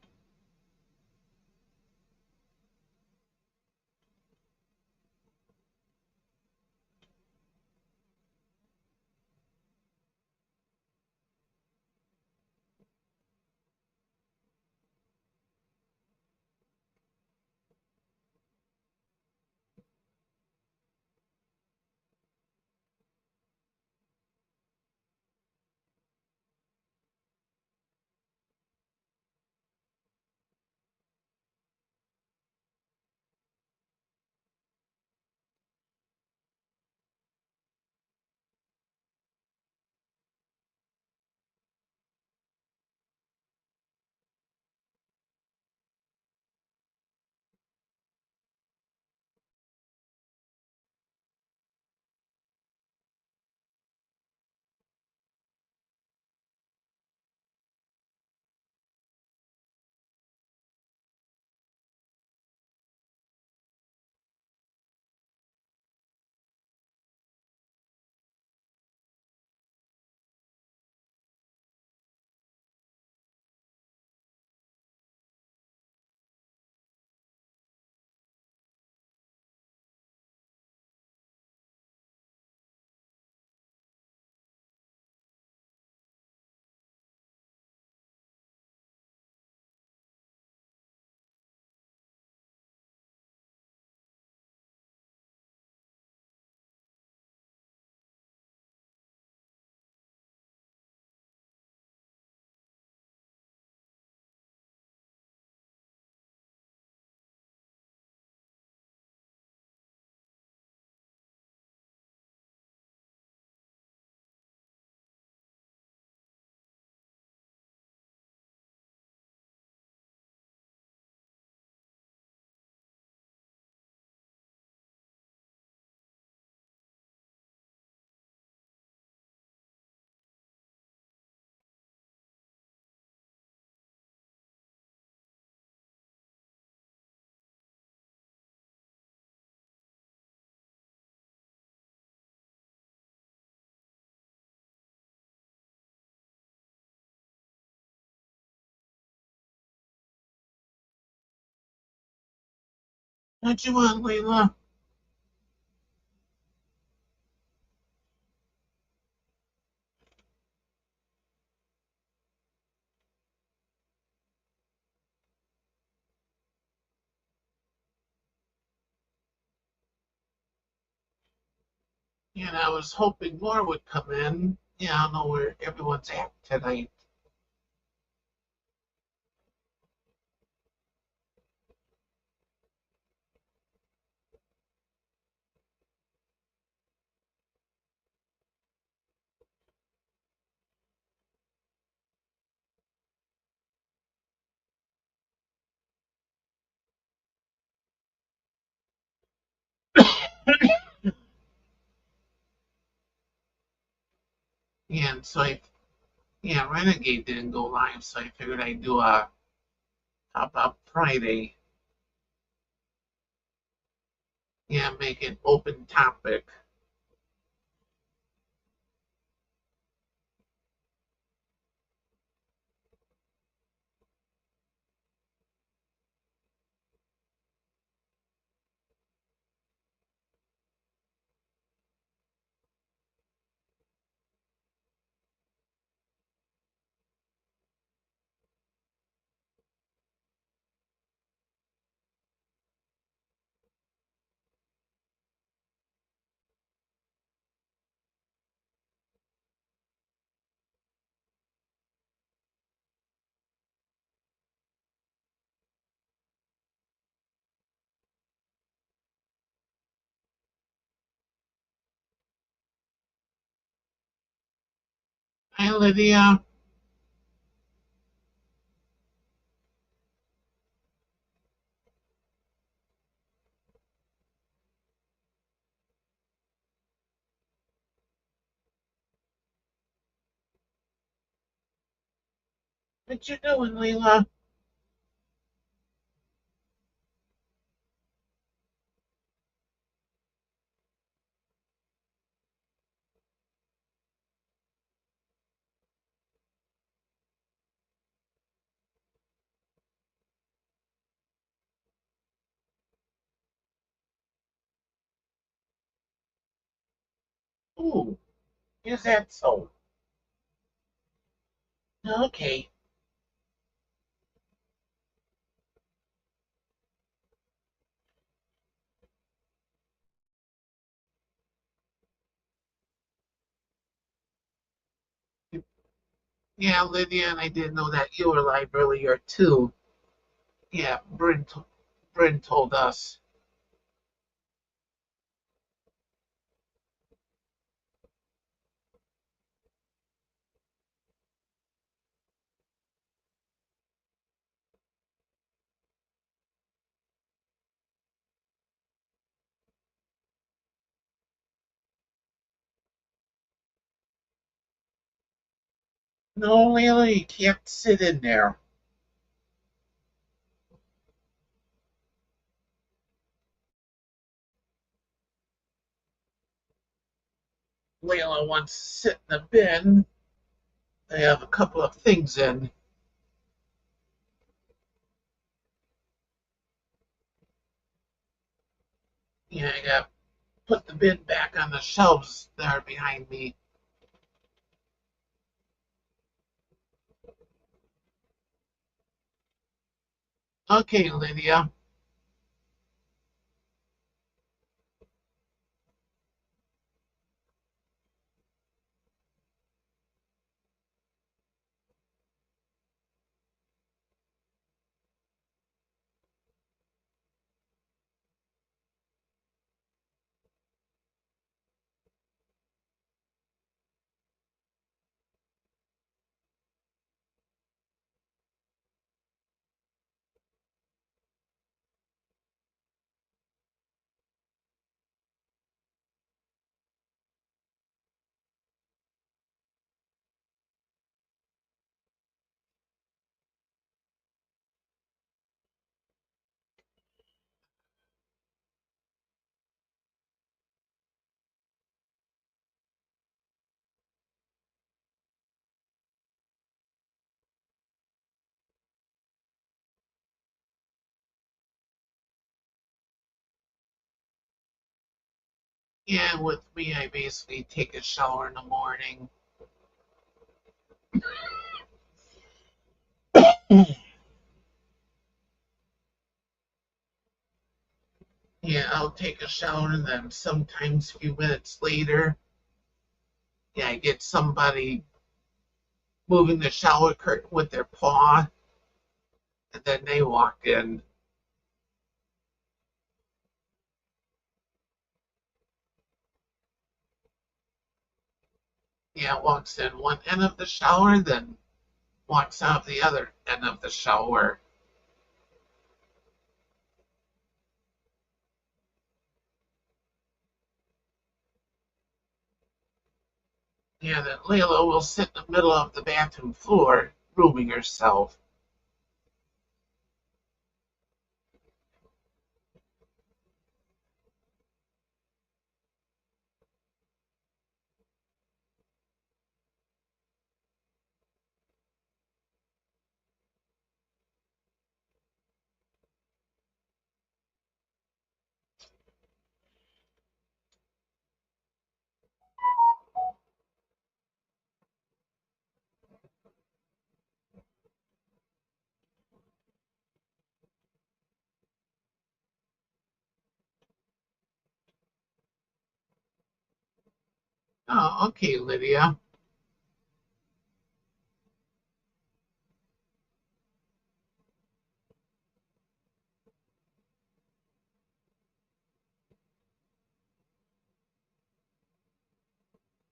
What you want, Layla? And I was hoping more would come in. Yeah, I don't know where everyone's at tonight. And so yeah, Renegade didn't go live, so I figured I'd do a pop up Friday. Yeah, make it open topic. Hi, Lydia. What you doing, Leila? Ooh, is that so? Okay. Yeah, Lydia, and I didn't know that you were live earlier too. Yeah, Bryn told us. No, Leila, you can't sit in there. Leila wants to sit in the bin. They have a couple of things in. Yeah, I got to put the bin back on the shelves there behind me. Okay, Lydia. Yeah, with me, I basically take a shower in the morning. Yeah, I'll take a shower and then sometimes a few minutes later, yeah, I get somebody moving the shower curtain with their paw, and then they walk in. Yeah, walks in one end of the shower, then walks out the other end of the shower. Yeah, then Layla will sit in the middle of the bathroom floor, grooming herself. Oh, okay, Lydia.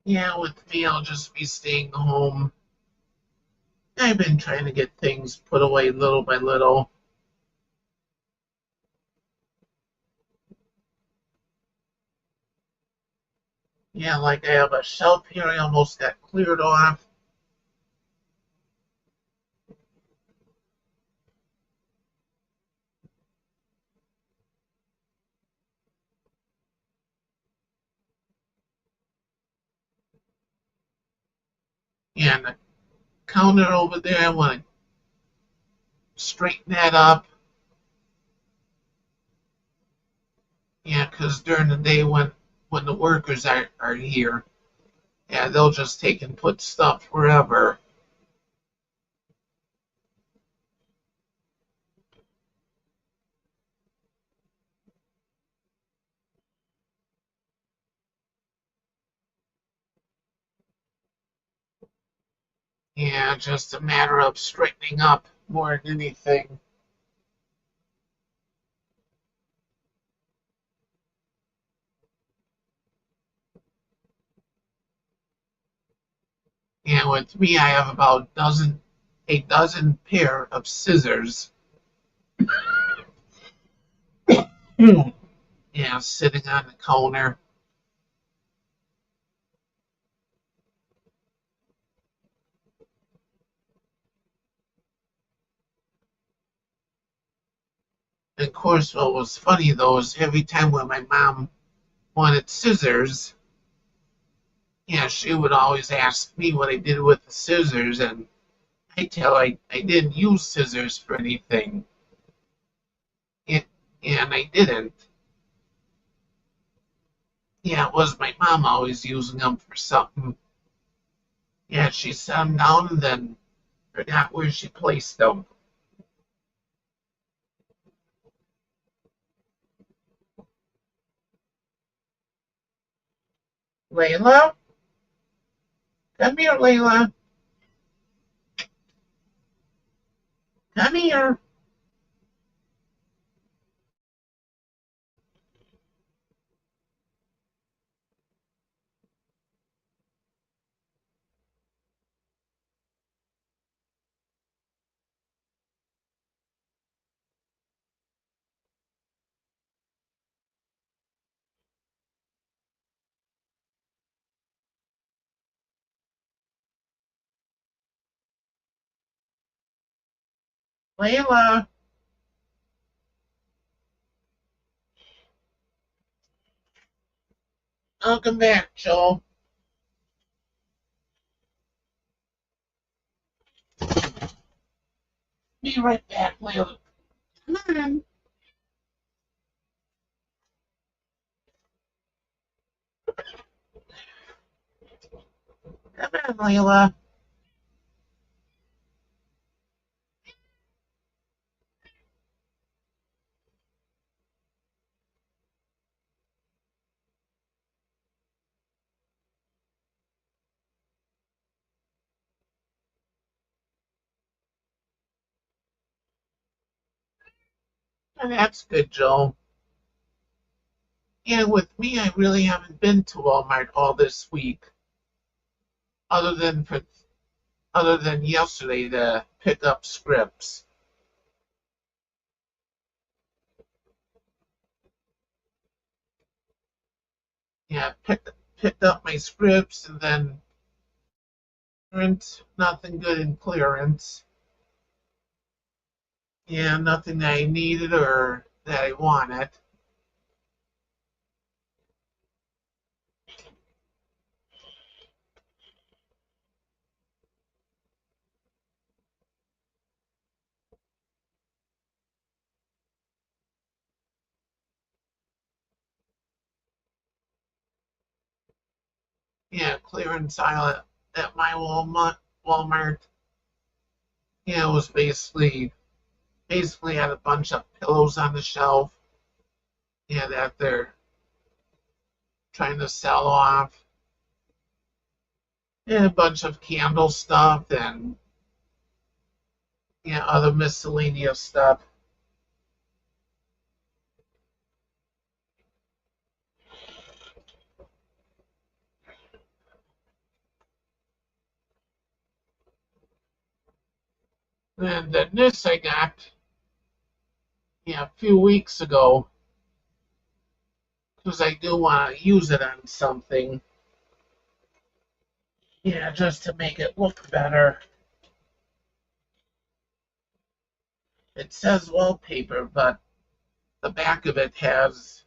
Yeah, with me, I'll just be staying home. I've been trying to get things put away little by little. Yeah, like I have a shelf here I almost got cleared off. Yeah, and the counter over there, I want to straighten that up. Yeah, because during the day when the workers are here, yeah, they'll just take and put stuff wherever. Yeah, just a matter of straightening up more than anything. And with me, I have about a dozen pair of scissors. Yeah, sitting on the counter. And of course, what was funny though is every time when my mom wanted scissors, yeah, she would always ask me what I did with the scissors, and I tell her I didn't use scissors for anything. It, and I didn't. Yeah, it was my mom always using them for something. Yeah, she set them down and then forgot where she placed them. Layla? Come here, Layla. Come here. Layla. Welcome back, Joel. Be right back, Layla. Come on. Come on, Layla. And that's good, Joe. And with me, I really haven't been to Walmart all this week, other than for other than yesterday to pick up scripts. Yeah, picked up my scripts and then clearance, nothing good in clearance. Yeah, nothing that I needed or that I wanted. Yeah, clearance aisle at my Walmart. Yeah, it was basically had a bunch of pillows on the shelf. Yeah, that they're trying to sell off. Yeah, a bunch of candle stuff and yeah, other miscellaneous stuff. And then this I got yeah a few weeks ago because I do want to use it on something. Yeah, just to make it look better. It says wallpaper, but the back of it has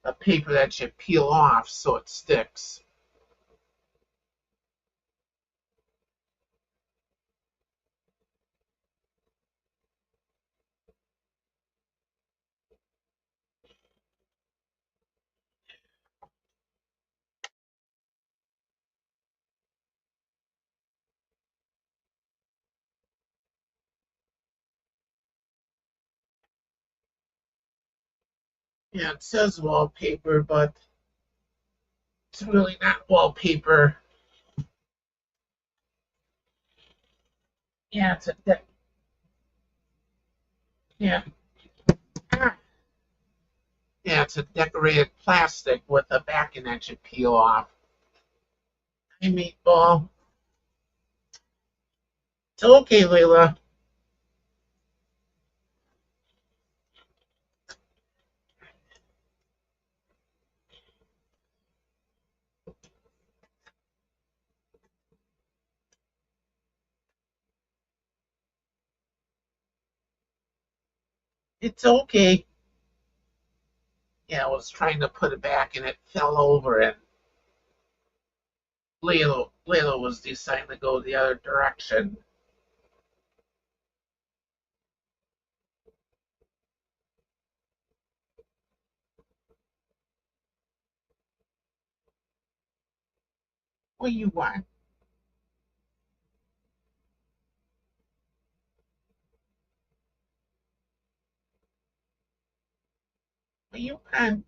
a paper that you peel off so it sticks. Yeah, it says wallpaper, but it's really not wallpaper. Yeah, yeah. Ah, yeah, it's a decorated plastic with a backing that you peel off. Hey, meatball. It's okay, Layla. It's okay. Yeah, I was trying to put it back and it fell over, and Layla was deciding to go the other direction. What do you want? What do you want?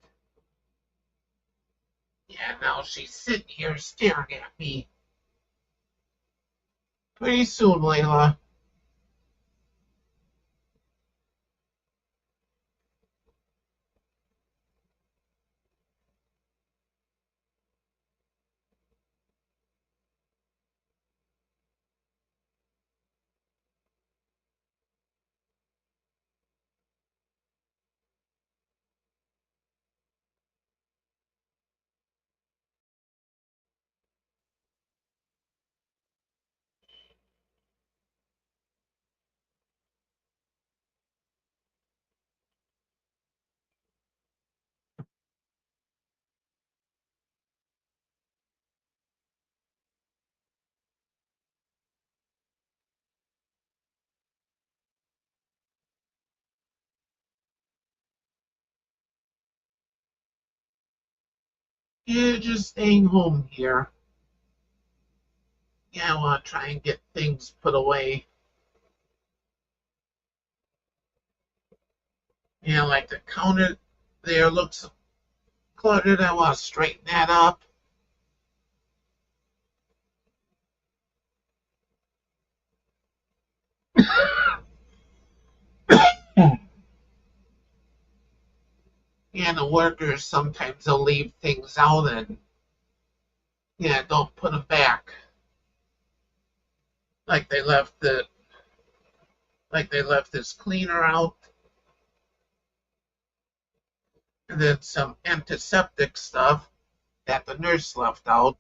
Yeah, now she's sitting here staring at me. Pretty soon, Layla. Yeah, just staying home here. Yeah, I want to try and get things put away. Yeah, like the counter there looks cluttered. I want to straighten that up. And the workers sometimes they'll leave things out and yeah, don't put them back. Like they left the like they left this cleaner out and then some antiseptic stuff that the nurse left out.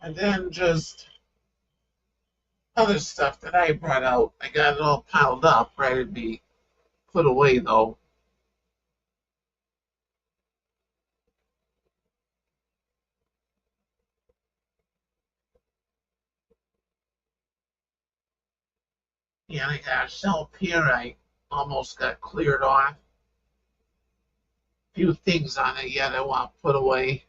And then just other stuff that I brought out. I got it all piled up, ready to be put away though. Yeah, I got a shelf here I almost got cleared off. A few things on it yet I want to put away.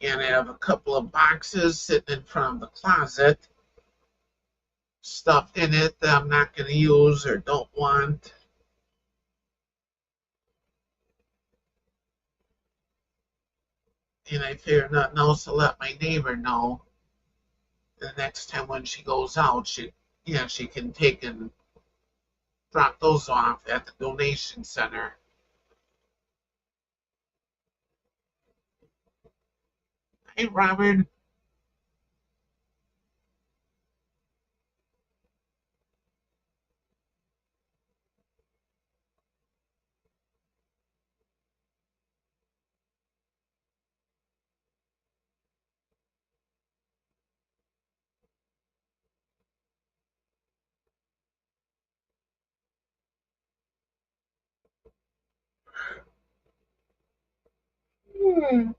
And I have a couple of boxes sitting in front of the closet, stuff in it that I'm not going to use or don't want. And I figure nothing else to let my neighbor know. The next time when she goes out, she can take and drop those off at the donation center. Hey, Robert. Hmm.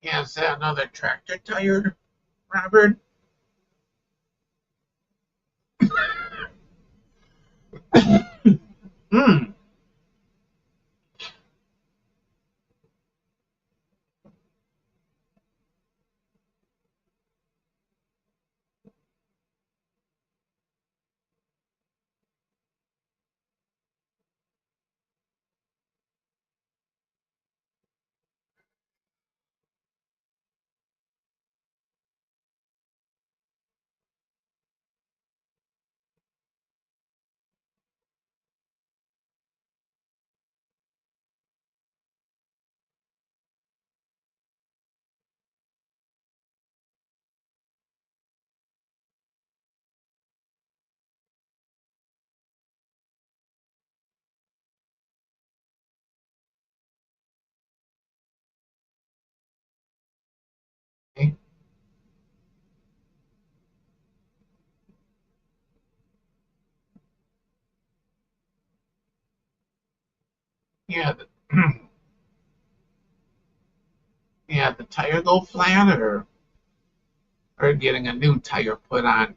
Yeah, is that another tractor tire, Robert? Hmm. Yeah, yeah, the tire go flat or getting a new tire put on.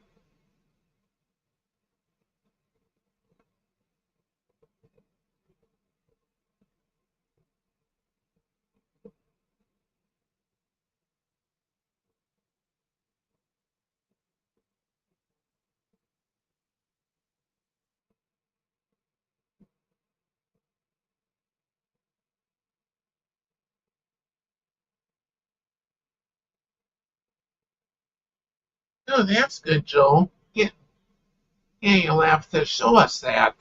Oh, that's good, Joe. Yeah, Yeah, you'll have to show us that.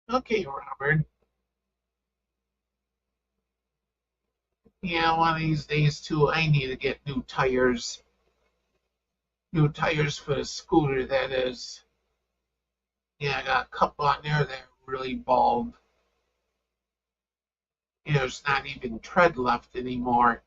Okay, Robert. Yeah, one of these days too, I need to get new tires. New tires for the scooter, that is. Yeah, I got a couple on there that are really bald. There's not even tread left anymore.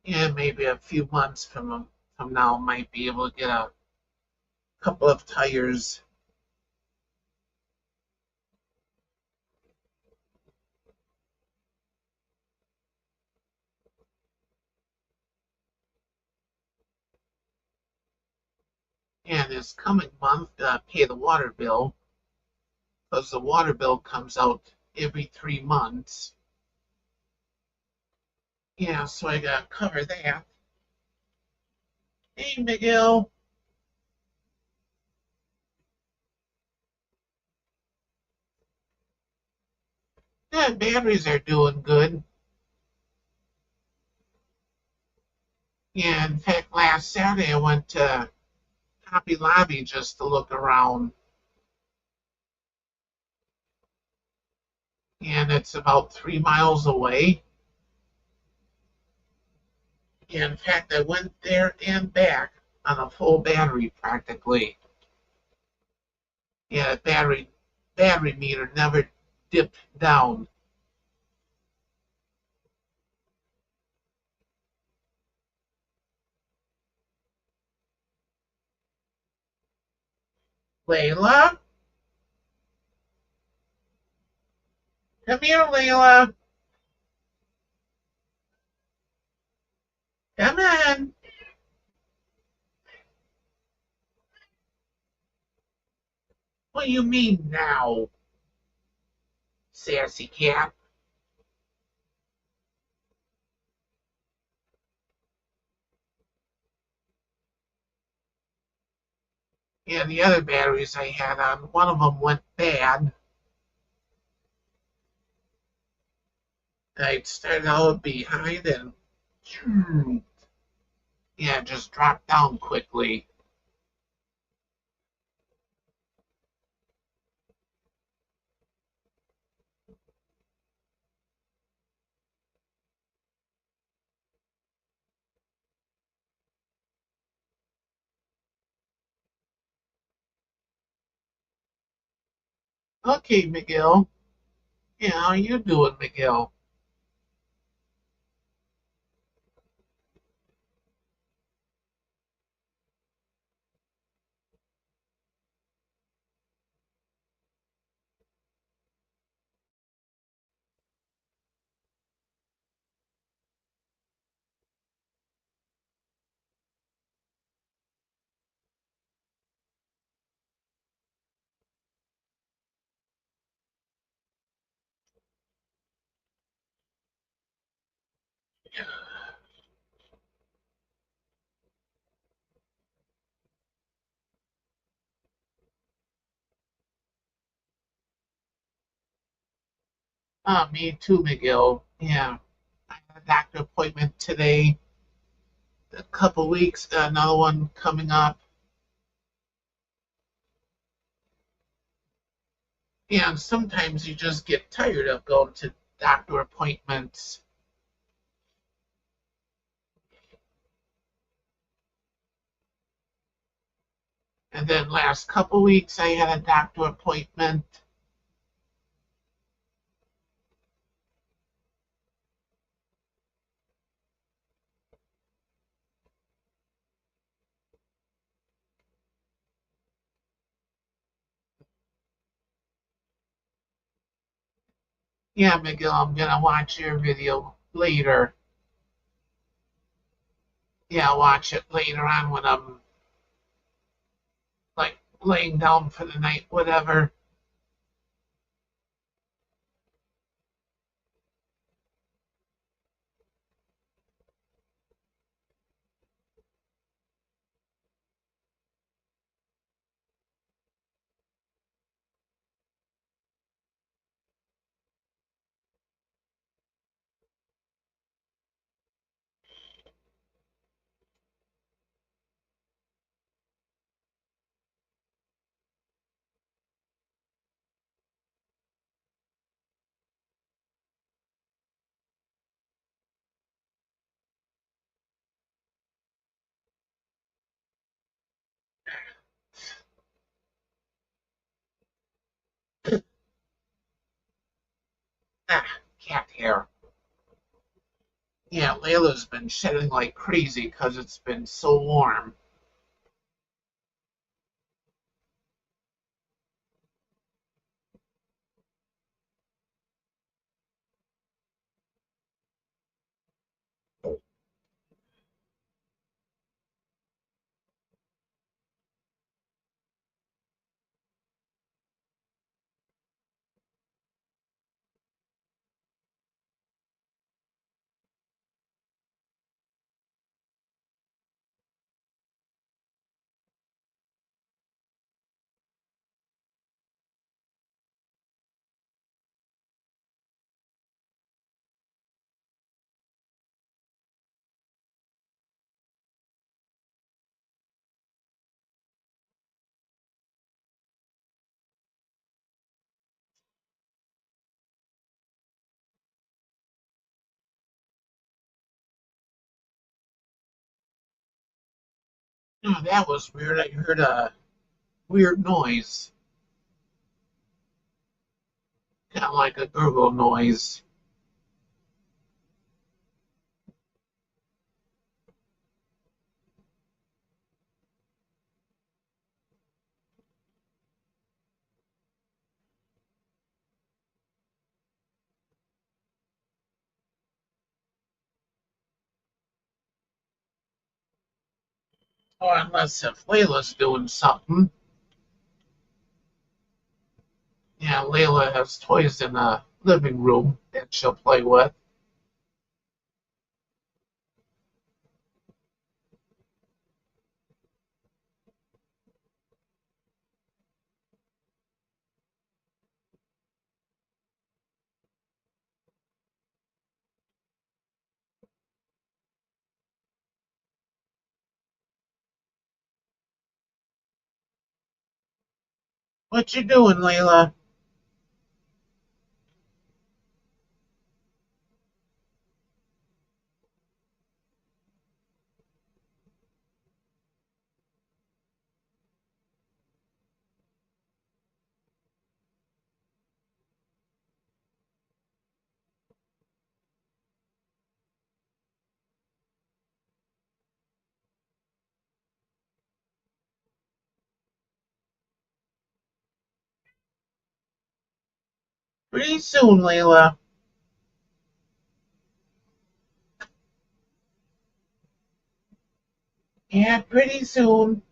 Yeah, maybe a few months from now, might be able to get a couple of tires. And this coming month, pay the water bill, because the water bill comes out every 3 months. Yeah, so I got to cover that. Hey, Miguel. Yeah, batteries are doing good. Yeah, in fact, last Saturday I went to Hobby Lobby just to look around, and it's about 3 miles away. Yeah, in fact, I went there and back on a full battery practically. Yeah, battery meter never dipped down. Layla, come here, Layla. Come on. What do you mean now, sassy cat? Yeah, the other batteries I had on, one of them went bad. I started out behind and yeah, just dropped down quickly. Okay, Miguel. Yeah, how you doing, Miguel? Me too, Miguel. Yeah, I had a doctor appointment today. A couple weeks, another one coming up. Yeah, and sometimes you just get tired of going to doctor appointments. And then last couple weeks, I had a doctor appointment. Yeah, Miguel, I'm gonna watch your video later. Yeah, I'll watch it later on when I'm like laying down for the night, whatever. Ah, cat hair. Yeah, Layla's been shedding like crazy because it's been so warm. Oh, that was weird. I heard a weird noise, kind of like a gurgle noise. Or unless if Layla's doing something. Yeah, Layla has toys in the living room that she'll play with. What you doing, Layla? Pretty soon, Layla. Yeah, pretty soon.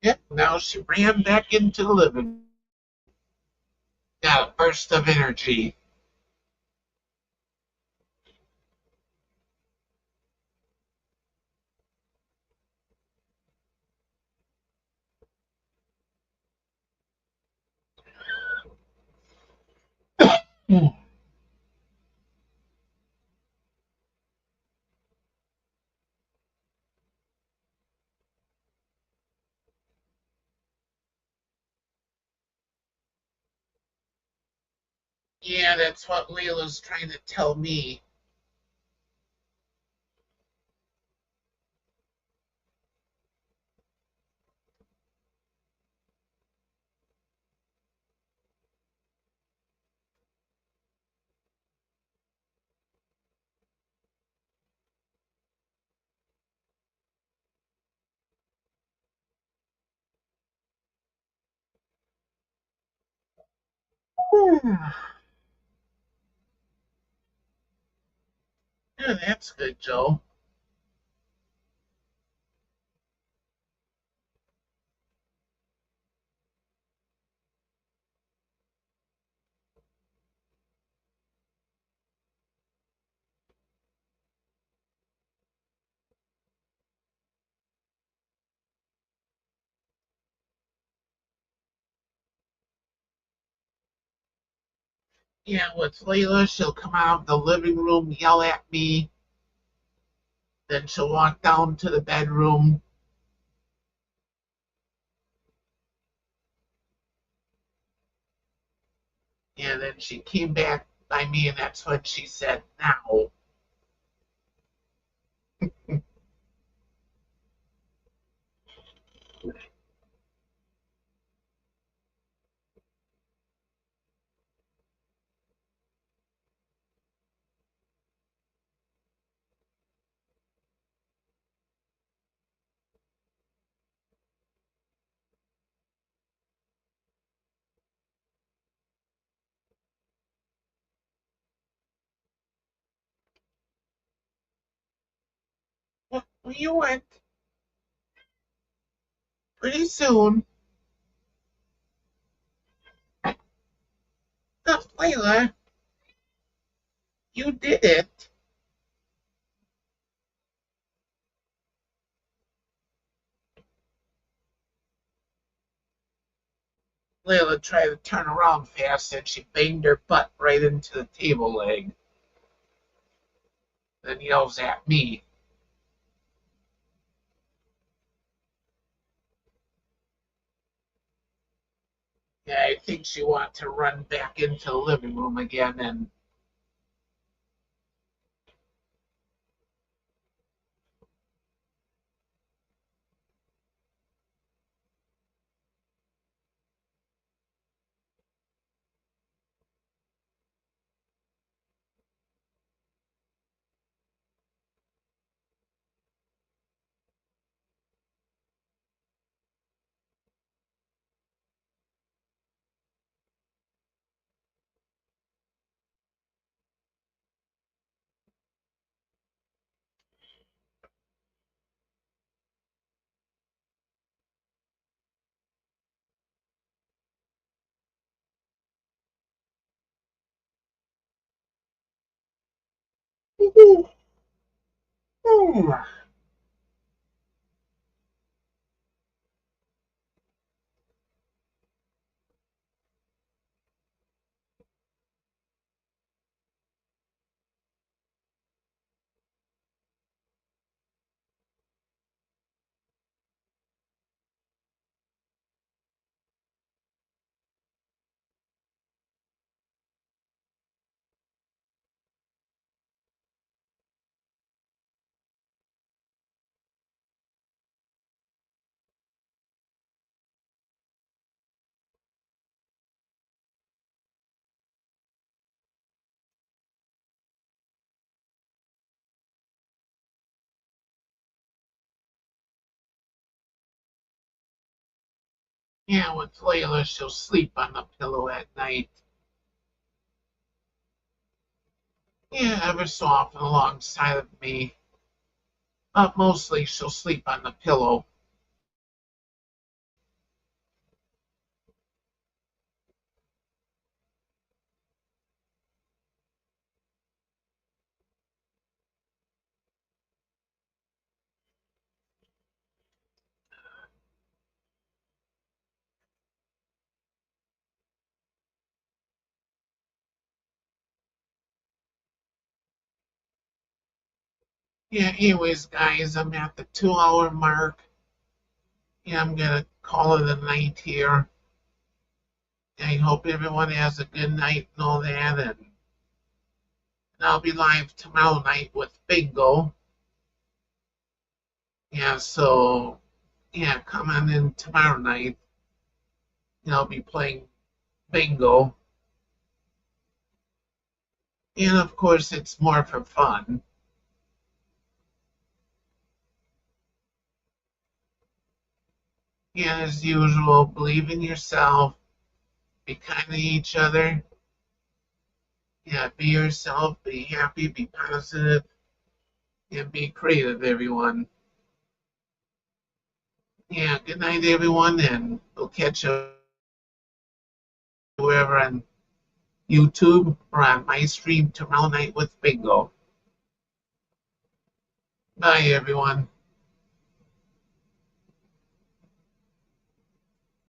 Yep, now she ran back into the living room. Got a burst of energy. Yeah, that's what Layla's trying to tell me. Yeah, that's good, Joe. Yeah, with Layla, she'll come out of the living room, yell at me, then she'll walk down to the bedroom, and then she came back by me, and that's when she said, now. Well, you went pretty soon. No, Layla, you did it. Layla tried to turn around fast, and she banged her butt right into the table leg, then yells at me. Yeah, I think she wanted to run back into the living room again, and yeah, with Layla, she'll sleep on the pillow at night. Yeah, ever so often alongside of me, but mostly she'll sleep on the pillow. Yeah, anyways, guys, I'm at the 2 hour mark. Yeah, I'm gonna call it a night here. I hope everyone has a good night and all that, and I'll be live tomorrow night with Bingo. Yeah, so yeah, come on in tomorrow night. And I'll be playing Bingo. And of course, it's more for fun. And as usual, believe in yourself, be kind to each other. Yeah, be yourself, be happy, be positive, and be creative, everyone. Yeah, good night, everyone, and we'll catch you wherever on YouTube or on my stream tomorrow night with Bingo. Bye, everyone.